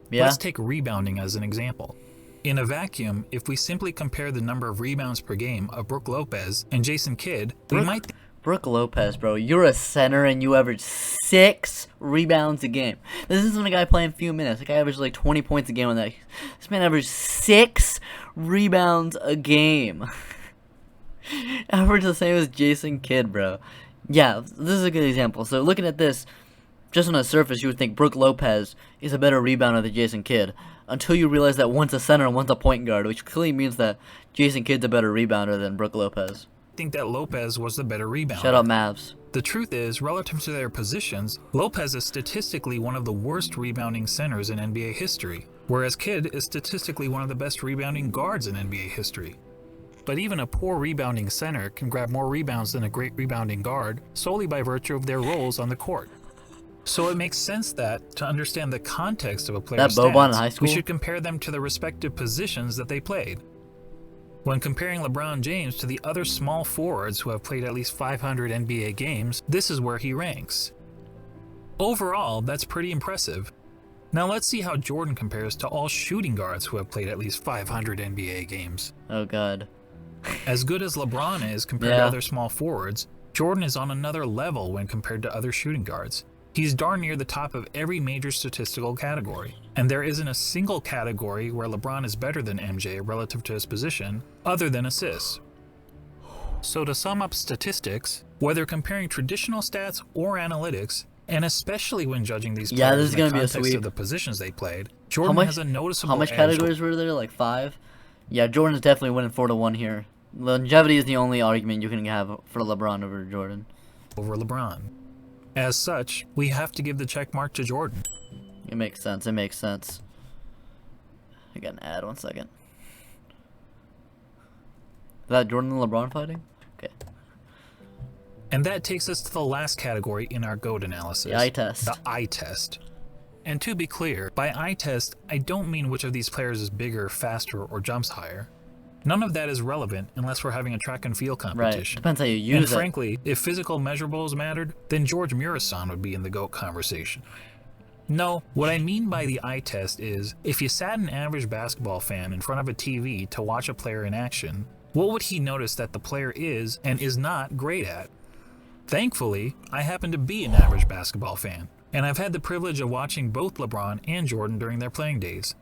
Yeah. Let's take rebounding as an example. In a vacuum, if we simply compare the number of rebounds per game of Brook Lopez and Jason Kidd, we might Brook Lopez, bro, you're a center and you average 6 rebounds a game. This isn't a guy playing a few minutes. The guy averaged like 20 points a game on that. This man averaged 6 rebounds a game. Average the same as Jason Kidd, bro. Yeah, this is a good example. So looking at this, just on the surface, you would think Brook Lopez is a better rebounder than Jason Kidd, until you realize that one's a center and one's a point guard, which clearly means that Jason Kidd's a better rebounder than Brook Lopez. I think that Lopez was the better rebounder. Shut up, Mavs. The truth is, relative to their positions, Lopez is statistically one of the worst rebounding centers in NBA history, whereas Kidd is statistically one of the best rebounding guards in NBA history. But even a poor rebounding center can grab more rebounds than a great rebounding guard solely by virtue of their roles on the court. So it makes sense that, to understand the context of a player's Boban in high stats, school? we should compare them to the respective positions that they played. When comparing LeBron James to the other small forwards who have played at least 500 NBA games, this is where he ranks. Overall, that's pretty impressive. Now let's see how Jordan compares to all shooting guards who have played at least 500 NBA games. Oh, God. As good as LeBron is compared to other small forwards, Jordan is on another level when compared to other shooting guards. He's darn near the top of every major statistical category, and there isn't a single category where LeBron is better than MJ relative to his position, other than assists. So to sum up statistics, whether comparing traditional stats or analytics, and especially when judging these players in the context of the positions they played, Jordan has a noticeable edge. How much categories were there? Like 5? Yeah, Jordan's definitely winning 4-1 here. Longevity is the only argument you can have for LeBron over Jordan. Over LeBron. As such, we have to give the check mark to Jordan. It makes sense. It makes sense. I got an ad. 1 second. Is that Jordan and LeBron fighting? Okay. And that takes us to the last category in our GOAT analysis. The eye test. The eye test. And to be clear, by eye test, I don't mean which of these players is bigger, faster, or jumps higher. None of that is relevant unless we're having a track and field competition. Right. Depends how you use it. And frankly, if physical measurables mattered, then George Murison would be in the GOAT conversation. No, what I mean by the eye test is, if you sat an average basketball fan in front of a TV to watch a player in action, what would he notice that the player is and is not great at? Thankfully, I happen to be an average basketball fan, and I've had the privilege of watching both LeBron and Jordan during their playing days.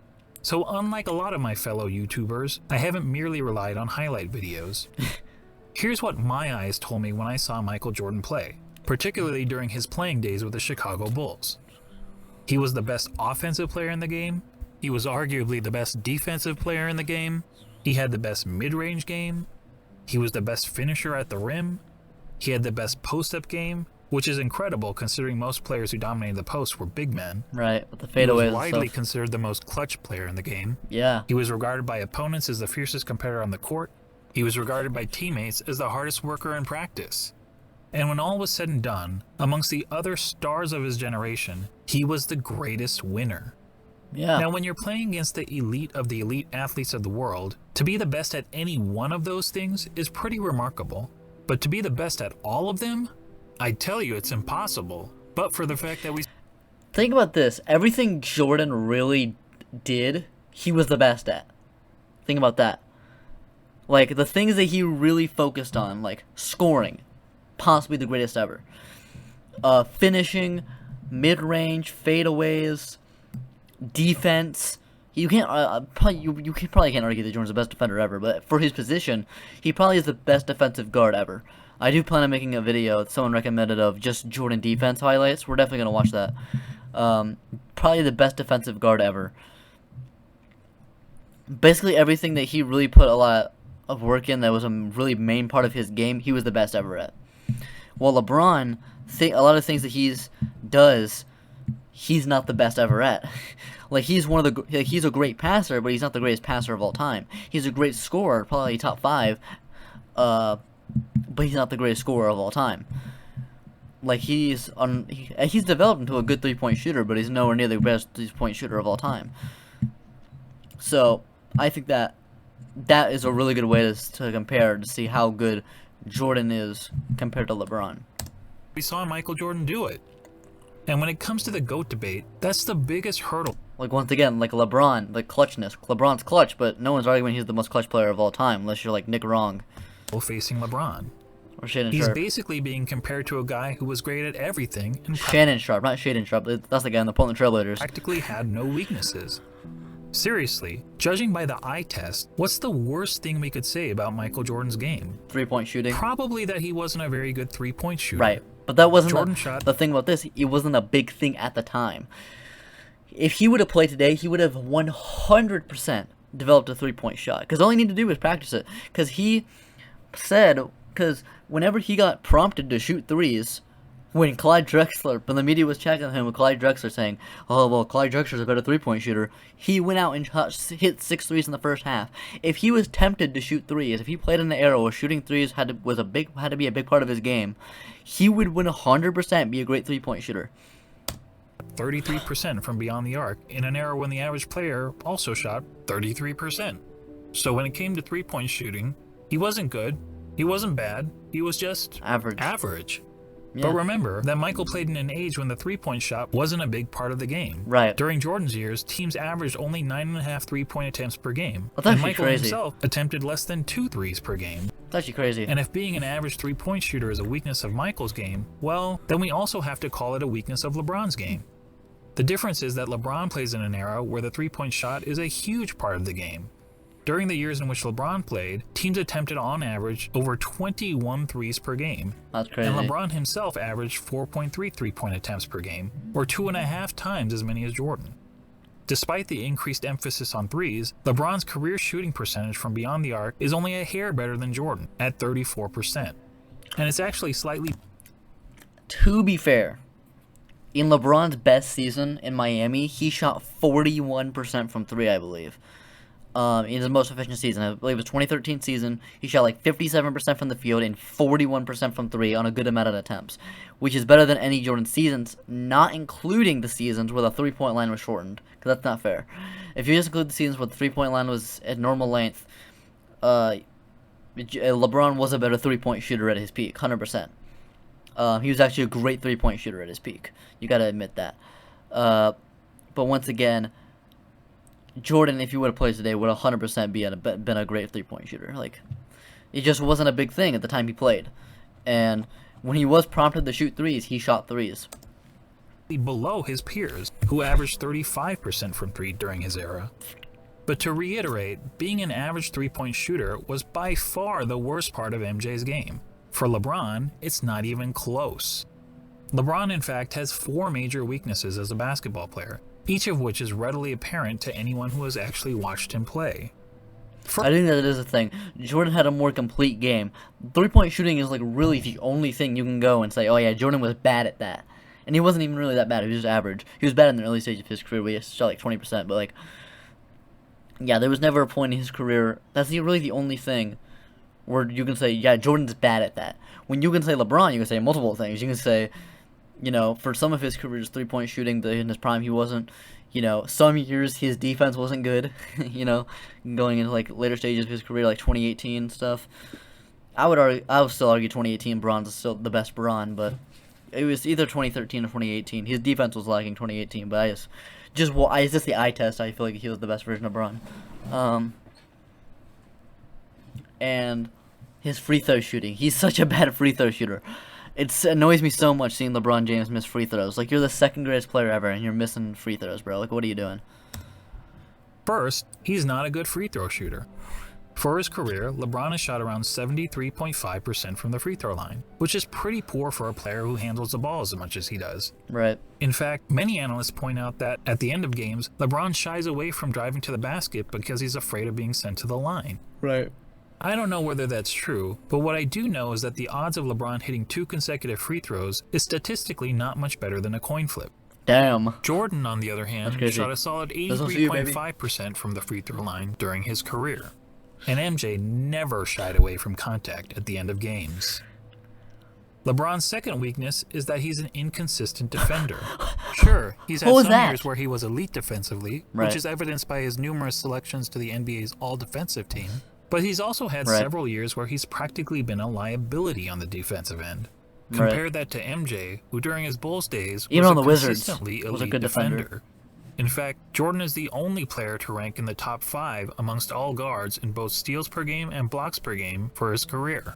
So unlike a lot of my fellow YouTubers, I haven't merely relied on highlight videos. Here's what my eyes told me when I saw Michael Jordan play, particularly during his playing days with the Chicago Bulls. He was the best offensive player in the game. He was arguably the best defensive player in the game. He had the best mid-range game. He was the best finisher at the rim. He had the best post-up game, which is incredible considering most players who dominated the post were big men. Right, with the fadeaways. He was widely considered the most clutch player in the game. Yeah. He was regarded by opponents as the fiercest competitor on the court. He was regarded by teammates as the hardest worker in practice. And when all was said and done, amongst the other stars of his generation, he was the greatest winner. Yeah. Now, when you're playing against the elite of the elite athletes of the world, to be the best at any one of those things is pretty remarkable. But to be the best at all of them? I tell you, it's impossible. But for the fact that we... Think about this. Everything Jordan really did, he was the best at. Think about that. Like, the things that he really focused on, like scoring, possibly the greatest ever. Finishing, mid-range, fadeaways, defense. You can't you probably can't argue that Jordan's the best defender ever, but for his position, he probably is the best defensive guard ever. I do plan on making a video that someone recommended of just Jordan defense highlights. We're definitely gonna watch that. Probably the best defensive guard ever. Basically everything that he really put a lot of work in that was a really main part of his game, he was the best ever at. While LeBron, a lot of things that he's not the best ever at. Like, he's a great passer, but he's not the greatest passer of all time. He's a great scorer, probably top 5, but he's not the greatest scorer of all time. Like, he's developed into a good 3-point shooter, but he's nowhere near the best 3-point shooter of all time. So I think that is a really good way to compare, to see how good Jordan is compared to LeBron. We saw Michael Jordan do it. And when it comes to the GOAT debate, that's the biggest hurdle. Like, once again, like LeBron, the clutchness. LeBron's clutch, but no one's arguing he's the most clutch player of all time, unless you're like Nick Wrong. Facing LeBron. Or Shaden He's Sharp. basically being compared to a guy who was great at everything and Shannon Sharp, not Shaden Sharp. That's the guy in the Portland Trailblazers. practically had no weaknesses. Seriously, judging by the eye test, what's the worst thing we could say about Michael Jordan's game? 3-point shooting. Probably that he wasn't a very good three-point shooter. Right. But that wasn't the thing about this. It wasn't a big thing at the time. If he would have played today, he would have 100% developed a 3-point shot. Because all he needed to do was practice it. Because he said, whenever he got prompted to shoot threes, when Clyde Drexler, when the media was checking him with Clyde Drexler saying, oh, well, Clyde Drexler's a better 3-point shooter, he went out and hit 6 threes in the first half. If he was tempted to shoot threes, if he played in the era where shooting threes had to be a big part of his game, he would 100% be a great 3-point shooter. 33% from beyond the arc in an era when the average player also shot 33%. So when it came to 3-point shooting, he wasn't good, he wasn't bad, he was just average. Yeah. But remember that Michael played in an age when the 3-point shot wasn't a big part of the game. Right. During Jordan's years, teams averaged only 9.5 3-point attempts per game. Well, that's and Michael crazy. himself attempted less than 2 threes per game. That's actually crazy. And if being an average 3-point shooter is a weakness of Michael's game, well, then we also have to call it a weakness of LeBron's game. The difference is that LeBron plays in an era where the 3-point shot is a huge part of the game. During the years in which LeBron played, teams attempted on average over 21 threes per game. That's crazy. And LeBron himself averaged 4.3 3-point attempts per game, or 2.5 times as many as Jordan. Despite the increased emphasis on threes, LeBron's career shooting percentage from beyond the arc is only a hair better than Jordan, at 34%. And it's actually slightly... To be fair, in LeBron's best season in Miami, he shot 41% from 3, I believe. In his most efficient season, I believe it was 2013 season, he shot like 57% from the field and 41% from 3 on a good amount of attempts, which is better than any Jordan seasons, not including the seasons where the 3-point line was shortened, because that's not fair. If you just include the seasons where the 3-point line was at normal length, LeBron was a better 3-point shooter at his peak, 100%. He was actually a great 3-point shooter at his peak. You gotta admit that. But once again, Jordan, if he would have played today, would 100% been a great 3-point shooter. Like, it just wasn't a big thing at the time he played. And when he was prompted to shoot threes, he shot threes. Below his peers, who averaged 35% from 3 during his era. But to reiterate, being an average 3-point shooter was by far the worst part of MJ's game. For LeBron, it's not even close. LeBron, in fact, has 4 major weaknesses as a basketball player, each of which is readily apparent to anyone who has actually watched him play. I think that is a thing. Jordan had a more complete game. 3-point shooting is like really the only thing you can go and say, oh yeah, Jordan was bad at that. And he wasn't even really that bad, he was just average. He was bad in the early stage of his career where he shot like 20%, but like, yeah, there was never a point in his career, that's really the only thing where you can say, yeah, Jordan's bad at that. When you can say LeBron, you can say multiple things. You can say, you know, for some of his career's 3-point shooting, in his prime, he wasn't. You know, some years his defense wasn't good. You know, going into like later stages of his career, like 2018 stuff. I would still argue 2018 Bron's is still the best Bron, but it was either 2013 or 2018. His defense was lacking 2018, but it's just the eye test. I feel like he was the best version of Bron. And his free throw shooting. He's such a bad free throw shooter. It annoys me so much seeing LeBron James miss free throws. Like, you're the second greatest player ever, and you're missing free throws, bro. Like, what are you doing? First, he's not a good free throw shooter. For his career, LeBron has shot around 73.5% from the free throw line, which is pretty poor for a player who handles the ball as much as he does. Right. In fact, many analysts point out that, at the end of games, LeBron shies away from driving to the basket because he's afraid of being sent to the line. Right. I don't know whether that's true, but what I do know is that the odds of LeBron hitting 2 consecutive free throws is statistically not much better than a coin flip. Damn. Jordan, on the other hand, shot a solid 83.5% from the free throw line during his career. And MJ never shied away from contact at the end of games. LeBron's second weakness is that he's an inconsistent defender. Sure, he's had some years where he was elite defensively, which is evidenced by his numerous selections to the NBA's all-defensive team. But he's also had several years where he's practically been a liability on the defensive end. Compare that to MJ, who during his Bulls days was a consistently elite defender. In fact, Jordan is the only player to rank in the top 5 amongst all guards in both steals per game and blocks per game for his career.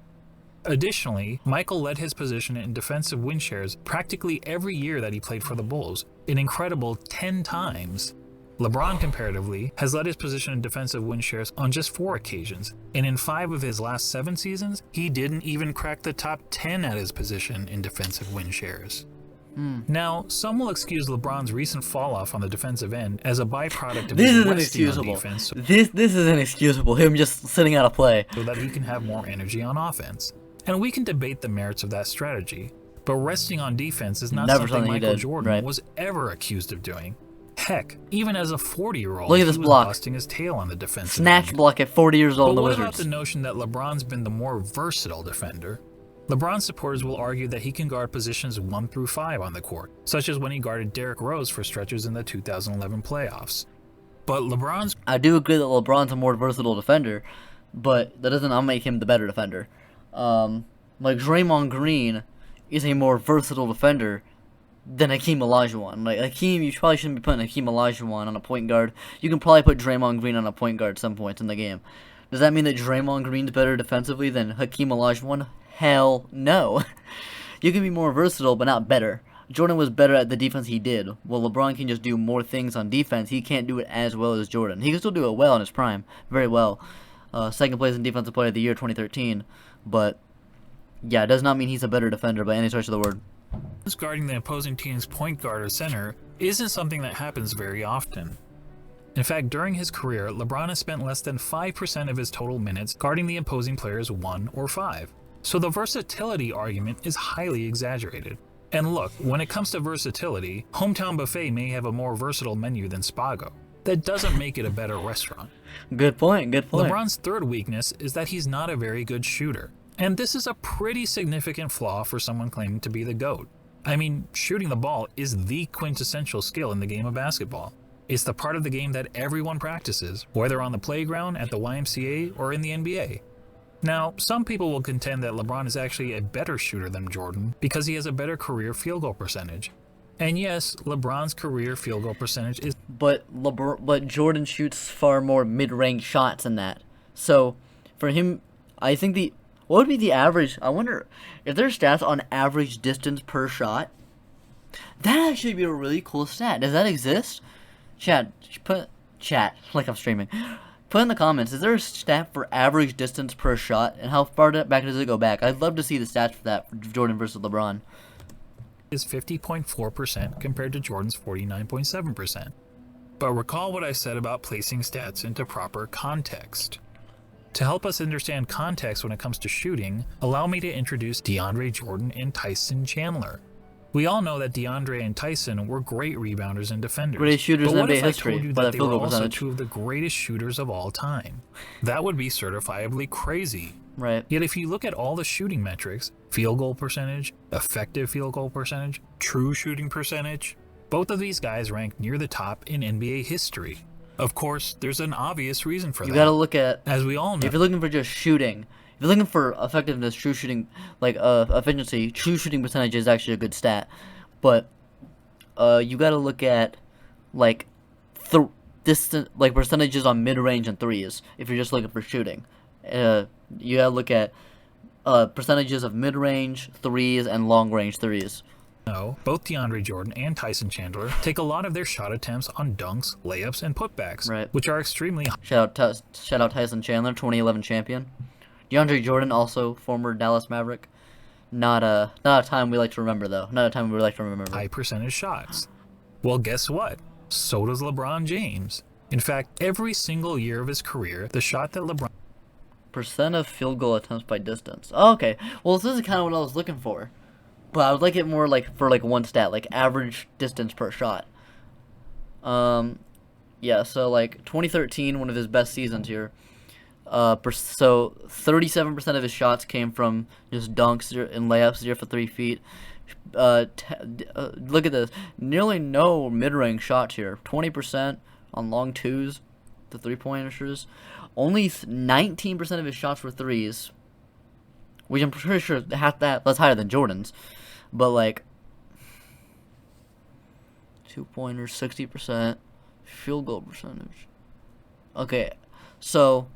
Additionally, Michael led his position in defensive win shares practically every year that he played for the Bulls, an incredible 10 times. LeBron, comparatively, has led his position in defensive win shares on just 4 occasions, and in 5 of his last 7 seasons, he didn't even crack the top 10 at his position in defensive win shares. Now, some will excuse LeBron's recent fall-off on the defensive end as a byproduct of his resting on defense. This is inexcusable, him just sitting out of play. So that he can have more energy on offense. And we can debate the merits of that strategy, but resting on defense is not something Michael Jordan was ever accused of doing. Heck, even as a 40-year-old, look at this block, busting his tail on the defensive snatch end. Block at 40 years old. But what about the notion that LeBron's been the more versatile defender? LeBron supporters will argue that he can guard positions 1 through 5 on the court, such as when he guarded Derrick Rose for stretches in the 2011 playoffs. But I do agree that LeBron's a more versatile defender, but that doesn't make him the better defender. Like Draymond Green is a more versatile defender than Hakeem Olajuwon. Like Hakeem, you probably shouldn't be putting Hakeem Olajuwon on a point guard. You can probably put Draymond Green on a point guard at some points in the game. Does that mean that Draymond Green's better defensively than Hakeem Olajuwon? Hell no. You can be more versatile, but not better. Jordan was better at the defense he did. Well, LeBron can just do more things on defense. He can't do it as well as Jordan. He can still do it well in his prime. Very well. Second place in Defensive Player of the Year 2013. But, yeah, it does not mean he's a better defender by any stretch of the word. Guarding the opposing team's point guard or center isn't something that happens very often. In fact, during his career, LeBron has spent less than 5% of his total minutes guarding the opposing players 1 or 5. So the versatility argument is highly exaggerated. And look, when it comes to versatility, Hometown Buffet may have a more versatile menu than Spago. That doesn't make it a better restaurant. Good point, good point. LeBron's third weakness is that he's not a very good shooter. And this is a pretty significant flaw for someone claiming to be the GOAT. I mean, shooting the ball is the quintessential skill in the game of basketball. It's the part of the game that everyone practices, whether on the playground, at the YMCA, or in the NBA. Now, some people will contend that LeBron is actually a better shooter than Jordan because he has a better career field goal percentage. And yes, LeBron's career field goal percentage is... But Jordan shoots far more mid-range shots than that. So, for him, I think what would be the average? I wonder if there's stats on average distance per shot. That'd actually be a really cool stat. Does that exist? Chat, like I'm streaming. Put in the comments, is there a stat for average distance per shot, and how far back does it go back? I'd love to see the stats for that, for Jordan versus LeBron. Is 50.4% compared to Jordan's 49.7%. But recall what I said about placing stats into proper context. To help us understand context when it comes to shooting, allow me to introduce DeAndre Jordan and Tyson Chandler. We all know that DeAndre and Tyson were great rebounders and defenders. Greatest shooters in NBA history. But what if I told you that they were also 2 of the greatest shooters of all time? That would be certifiably crazy. Right. Yet if you look at all the shooting metrics, field goal percentage, effective field goal percentage, true shooting percentage, both of these guys rank near the top in NBA history. Of course, there's an obvious reason for that. You gotta look at, as we all know, if you're looking for just shooting, if you're looking for effectiveness, true shooting, like efficiency, true shooting percentage is actually a good stat. But you gotta look at like percentages on mid-range and threes if you're just looking for shooting. You gotta look at percentages of mid-range threes and long-range threes. No, both DeAndre Jordan and Tyson Chandler take a lot of their shot attempts on dunks, layups, and putbacks, which are extremely high. Shout out Tyson Chandler, 2011 champion. DeAndre Jordan, also former Dallas Maverick. Not a time we like to remember, though. Not a time we like to remember. High percentage shots. Well, guess what? So does LeBron James. In fact, every single year of his career, the shot that LeBron... Percent of field goal attempts by distance. Oh, okay. Well, this is kind of what I was looking for. But I would like it more like for like one stat, like average distance per shot. Yeah, so like 2013, one of his best seasons here. So 37% of his shots came from just dunks and layups, 0 for 3 feet. Look at this. Nearly no mid-range shots here. 20% on long twos, the three-pointers. Only 19% of his shots were threes, which I'm pretty sure that's higher than Jordan's. But like 2-pointers, 60%, field goal percentage. Okay, so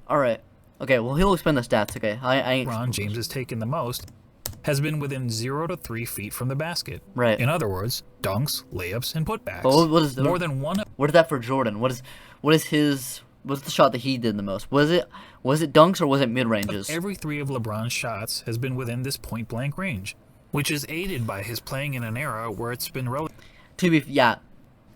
all right, Okay, well, he'll explain the stats, okay? LeBron James has taken the most has been within 0 to 3 feet from the basket. Right. In other words, dunks, layups, and putbacks. But what is more than one? What is that for Jordan? What's the shot that he did the most? Was it dunks or was it mid ranges? Every 3 of LeBron's shots has been within this point blank range, which is aided by his playing in an era where it's been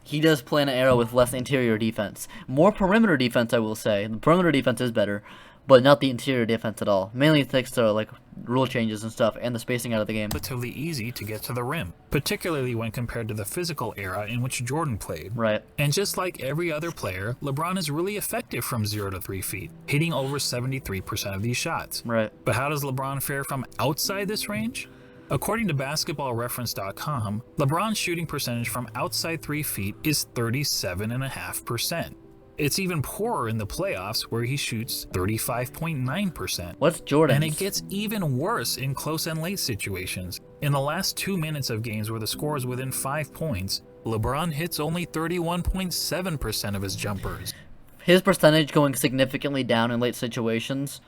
he does play in an era with less interior defense, more perimeter defense. I will say the perimeter defense is better, but not the interior defense at all. Mainly thanks to like rule changes and stuff and the spacing out of the game. Relatively easy to get to the rim, particularly when compared to the physical era in which Jordan played. Right. And just like every other player, LeBron is really effective from 0 to 3 feet, hitting over 73% of these shots. Right. But how does LeBron fare from outside this range? According to basketballreference.com, LeBron's shooting percentage from outside 3 feet is 37.5%. It's even poorer in the playoffs where he shoots 35.9%. What's Jordan? And it gets even worse in close and late situations. In the last 2 minutes of games where the score is within 5 points, LeBron hits only 31.7% of his jumpers. His percentage going significantly down in late situations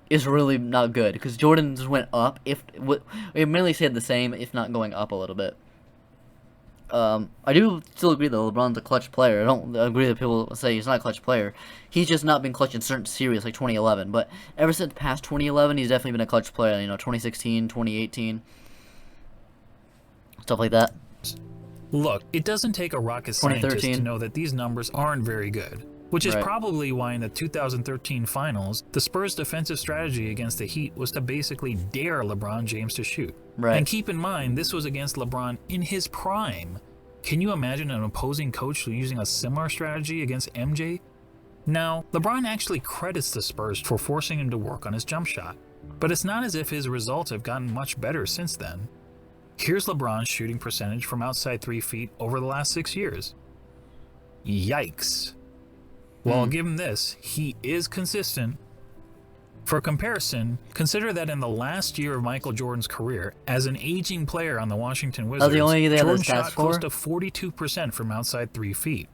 is really not good because Jordan just went up. It mainly stayed the same, if not going up a little bit. I do still agree that LeBron's a clutch player. I don't agree that people say he's not a clutch player. He's just not been clutch in certain series like 2011. But ever since past 2011, he's definitely been a clutch player. 2016, 2018, stuff like that. Look, it doesn't take a rocket scientist to know that these numbers aren't very good. Which is probably why in the 2013 finals, the Spurs' defensive strategy against the Heat was to basically dare LeBron James to shoot. Right. And keep in mind, this was against LeBron in his prime. Can you imagine an opposing coach using a similar strategy against MJ? Now, LeBron actually credits the Spurs for forcing him to work on his jump shot, but it's not as if his results have gotten much better since then. Here's LeBron's shooting percentage from outside 3 feet over the last 6 years. Yikes. Well, I'll give him this, he is consistent. For comparison, consider that in the last year of Michael Jordan's career, as an aging player on the Washington Wizards, Jordan shot close to 42% from outside 3 feet.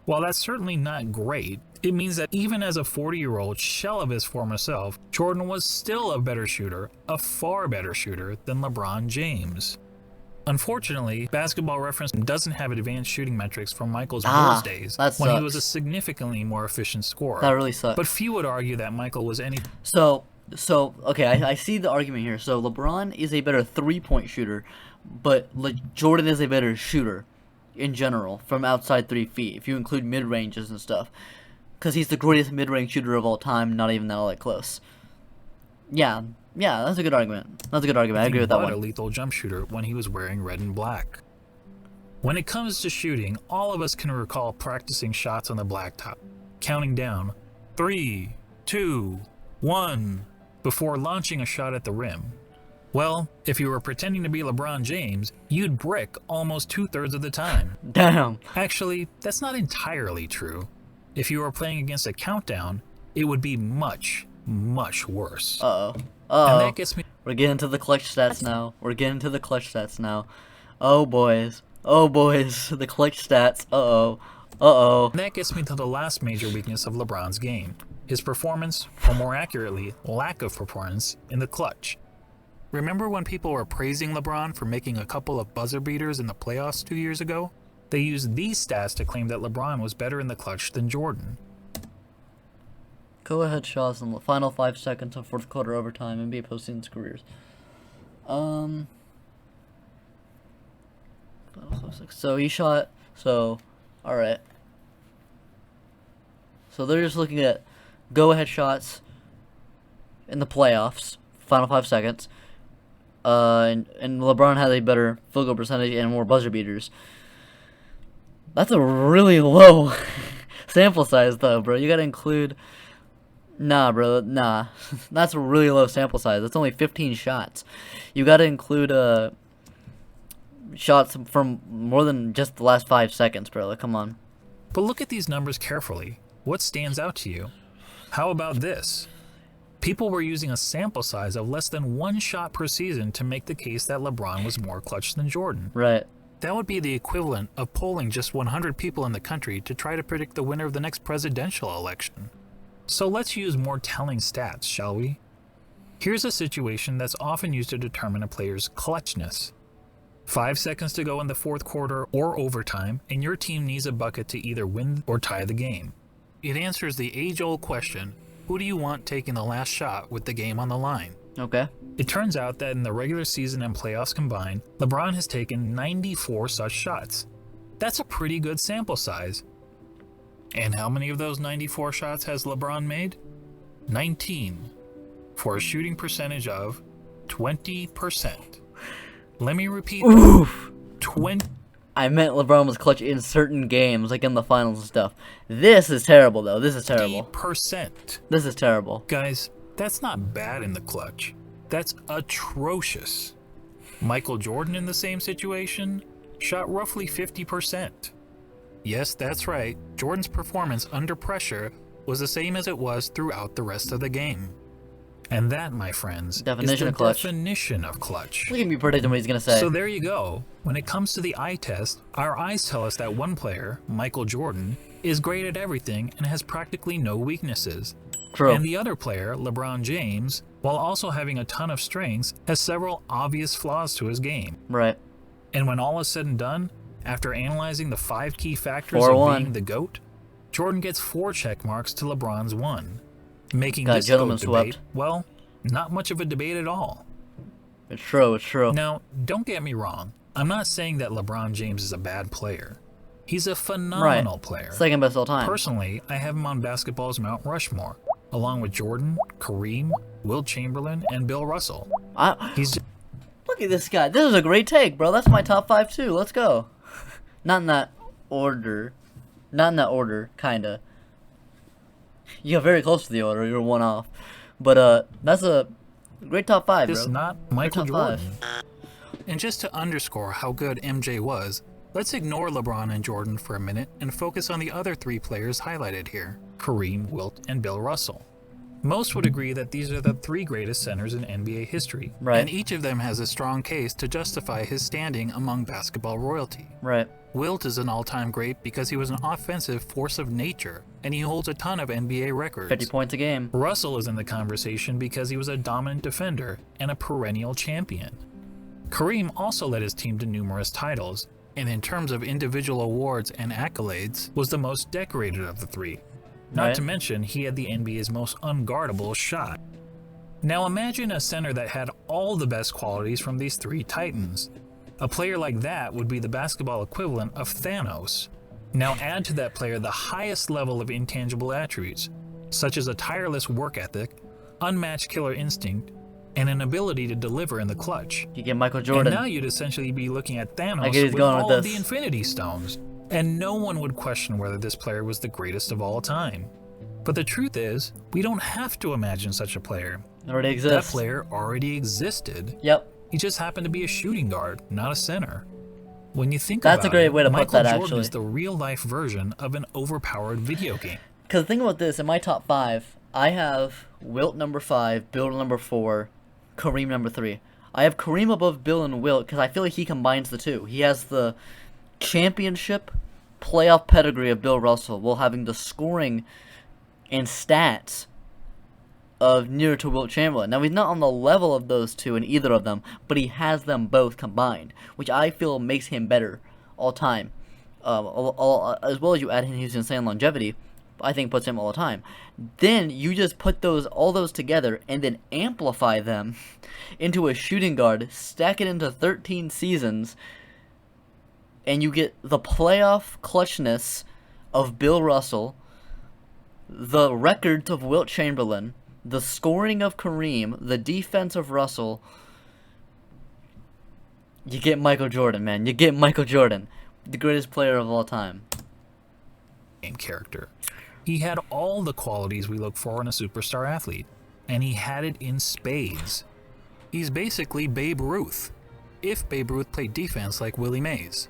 While that's certainly not great, it means that even as a 40-year-old shell of his former self, Jordan was still a better shooter, a far better shooter than LeBron James. Unfortunately, Basketball Reference doesn't have advanced shooting metrics from Michael's Bulls days when he was a significantly more efficient scorer. That really sucks. But few would argue that Michael was any... Okay, I see the argument here. So LeBron is a better three-point shooter, but Jordan is a better shooter in general from outside 3 feet, if you include mid-ranges and stuff. Because he's the greatest mid-range shooter of all time, not even that all that close. Yeah, that's a good argument. I agree with that one. A lethal jump shooter when he was wearing red and black. When it comes to shooting, all of us can recall practicing shots on the blacktop, counting down 3, 2, 1 before launching a shot at the rim. Well, if you were pretending to be LeBron James, you'd brick almost 2/3 of the time. Damn. Actually, that's not entirely true. If you were playing against a countdown, it would be much, much worse. And that gets me... We're getting to the clutch stats now. Oh boys, the clutch stats. And that gets me to the last major weakness of LeBron's game. His performance, or more accurately, lack of performance, in the clutch. Remember when people were praising LeBron for making a couple of buzzer beaters in the playoffs 2 years ago? They used these stats to claim that LeBron was better in the clutch than Jordan. Go-ahead shots in the final 5 seconds of fourth quarter overtime NBA postseason's careers. So he shot. Alright. So they're just looking at go-ahead shots in the playoffs, final 5 seconds. And LeBron had a better field goal percentage and more buzzer beaters. That's a really low sample size, though, bro. You gotta include... Nah, bro, nah. That's a really low sample size. That's only 15 shots. You gotta include shots from more than just the last 5 seconds, bro. Like, come on. But look at these numbers carefully. What stands out to you? How about this? People were using a sample size of less than 1 shot per season to make the case that LeBron was more clutch than Jordan. Right. That would be the equivalent of polling just 100 people in the country to try to predict the winner of the next presidential election. So let's use more telling stats, shall we? Here's a situation that's often used to determine a player's clutchness. 5 seconds to go in the fourth quarter or overtime, and your team needs a bucket to either win or tie the game. It answers the age-old question, who do you want taking the last shot with the game on the line? Okay. It turns out that in the regular season and playoffs combined, LeBron has taken 94 such shots. That's a pretty good sample size. And how many of those 94 shots has LeBron made? 19, for a shooting percentage of 20%. Let me repeat that. Oof. 20. I meant LeBron was clutch in certain games, like in the finals and stuff. This is terrible, though. This is terrible. 20%. This is terrible. Guys, that's not bad in the clutch. That's atrocious. Michael Jordan in the same situation shot roughly 50%. Yes, that's right. Jordan's performance under pressure was the same as it was throughout the rest of the game. And that, my friends, Definition is the of clutch. definition of clutch. Look at me predicting what he's going to say. So there you go. When it comes to the eye test, our eyes tell us that one player, Michael Jordan, is great at everything and has practically no weaknesses. True. And the other player, LeBron James, while also having a ton of strengths, has several obvious flaws to his game. Right. And when all is said and done, after analyzing the 5 key factors 4-1. of being the GOAT, Jordan gets 4 check marks to LeBron's 1, making Got this gentleman GOAT debate, swept. well, not much of a debate at all. It's true, it's true. Now, don't get me wrong. I'm not saying that LeBron James is a bad player. He's a phenomenal player. Second best all time. Personally, I have him on basketball's Mount Rushmore, along with Jordan, Kareem, Wilt Chamberlain, and Bill Russell. He's Look at this guy. This is a great take, bro. That's my top 5 too. Let's go. Not in that order. Not in that order, kinda. You got very close to the order. You're one off. But that's a great top 5, bro. just not Michael Great top Jordan. And just to underscore how good MJ was, let's ignore LeBron and Jordan for a minute and focus on the other 3 players highlighted here, Kareem, Wilt, and Bill Russell. Most would agree that these are the 3 greatest centers in NBA history, Right. and each of them has a strong case to justify his standing among basketball royalty. Right. Wilt is an all-time great because he was an offensive force of nature, and he holds a ton of NBA records. 50 points a game. Russell is in the conversation because he was a dominant defender and a perennial champion. Kareem also led his team to numerous titles, and in terms of individual awards and accolades, was the most decorated of the 3. Not Right. to mention, he had the NBA's most unguardable shot. Now imagine a center that had all the best qualities from these 3 titans. A player like that would be the basketball equivalent of Thanos. Now add to that player the highest level of intangible attributes, such as a tireless work ethic, unmatched killer instinct, and an ability to deliver in the clutch. You get Michael Jordan. And now you'd essentially be looking at Thanos I get he's with going with all of this. the Infinity Stones. And no one would question whether this player was the greatest of all time. But the truth is, we don't have to imagine such a player. It already That exists. player already existed. Yep. He just happened to be a shooting guard, not a center. When you think That's about a great it, way to put Michael that, Jordan actually. is the real-life version of an overpowered video game. Because think about this. In my top 5, I have Wilt number 5, Bill number 4, Kareem number 3. I have Kareem above Bill and Wilt because I feel like he combines the 2. He has the championship playoff pedigree of Bill Russell while having the scoring and stats of near to Wilt Chamberlain. Now, he's not on the level of those 2 in either of them, but he has them both combined, which I feel makes him better all time. As well as you add in his insane longevity, I think puts him all the time. Then you just put all those together and then amplify them into a shooting guard, stack it into 13 seasons, and you get the playoff clutchness of Bill Russell, the records of Wilt Chamberlain, the scoring of Kareem, the defense of Russell. You get Michael Jordan, man. You get Michael Jordan, the greatest player of all time. Game character. He had all the qualities we look for in a superstar athlete, and he had it in spades. He's basically Babe Ruth, if Babe Ruth played defense like Willie Mays.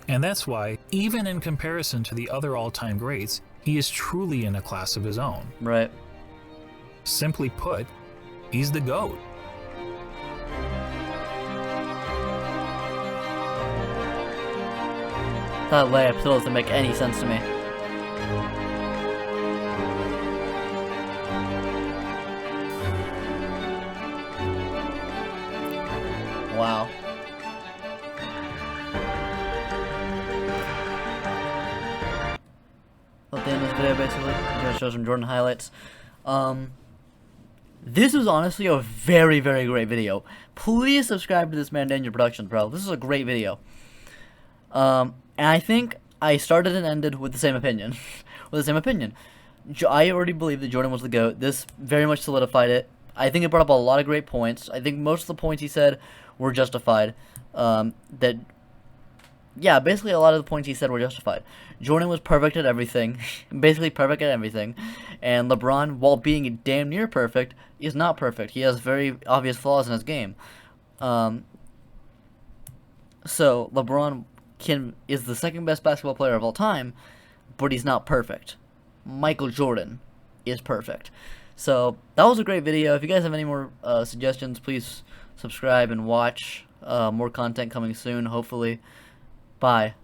And that's why, even in comparison to the other all-time greats, he is truly in a class of his own. Right. Simply put, he's the GOAT. That layup still doesn't make any sense to me. the end of this video, basically. I'm going to show some Jordan highlights. This was honestly a very, very great video. Please subscribe to this man Danger Productions, bro. This is a great video. And I think I started and ended with the same opinion. I already believed that Jordan was the GOAT. This very much solidified it. I think it brought up a lot of great points. I think most of the points he said were justified. Yeah, basically a lot of the points he said were justified. Jordan was perfect at everything. Basically perfect at everything. And LeBron, while being damn near perfect, is not perfect. He has very obvious flaws in his game. So LeBron is the second best basketball player of all time, but he's not perfect. Michael Jordan is perfect. So that was a great video. If you guys have any more suggestions, please subscribe and watch. More content coming soon, hopefully. Bye.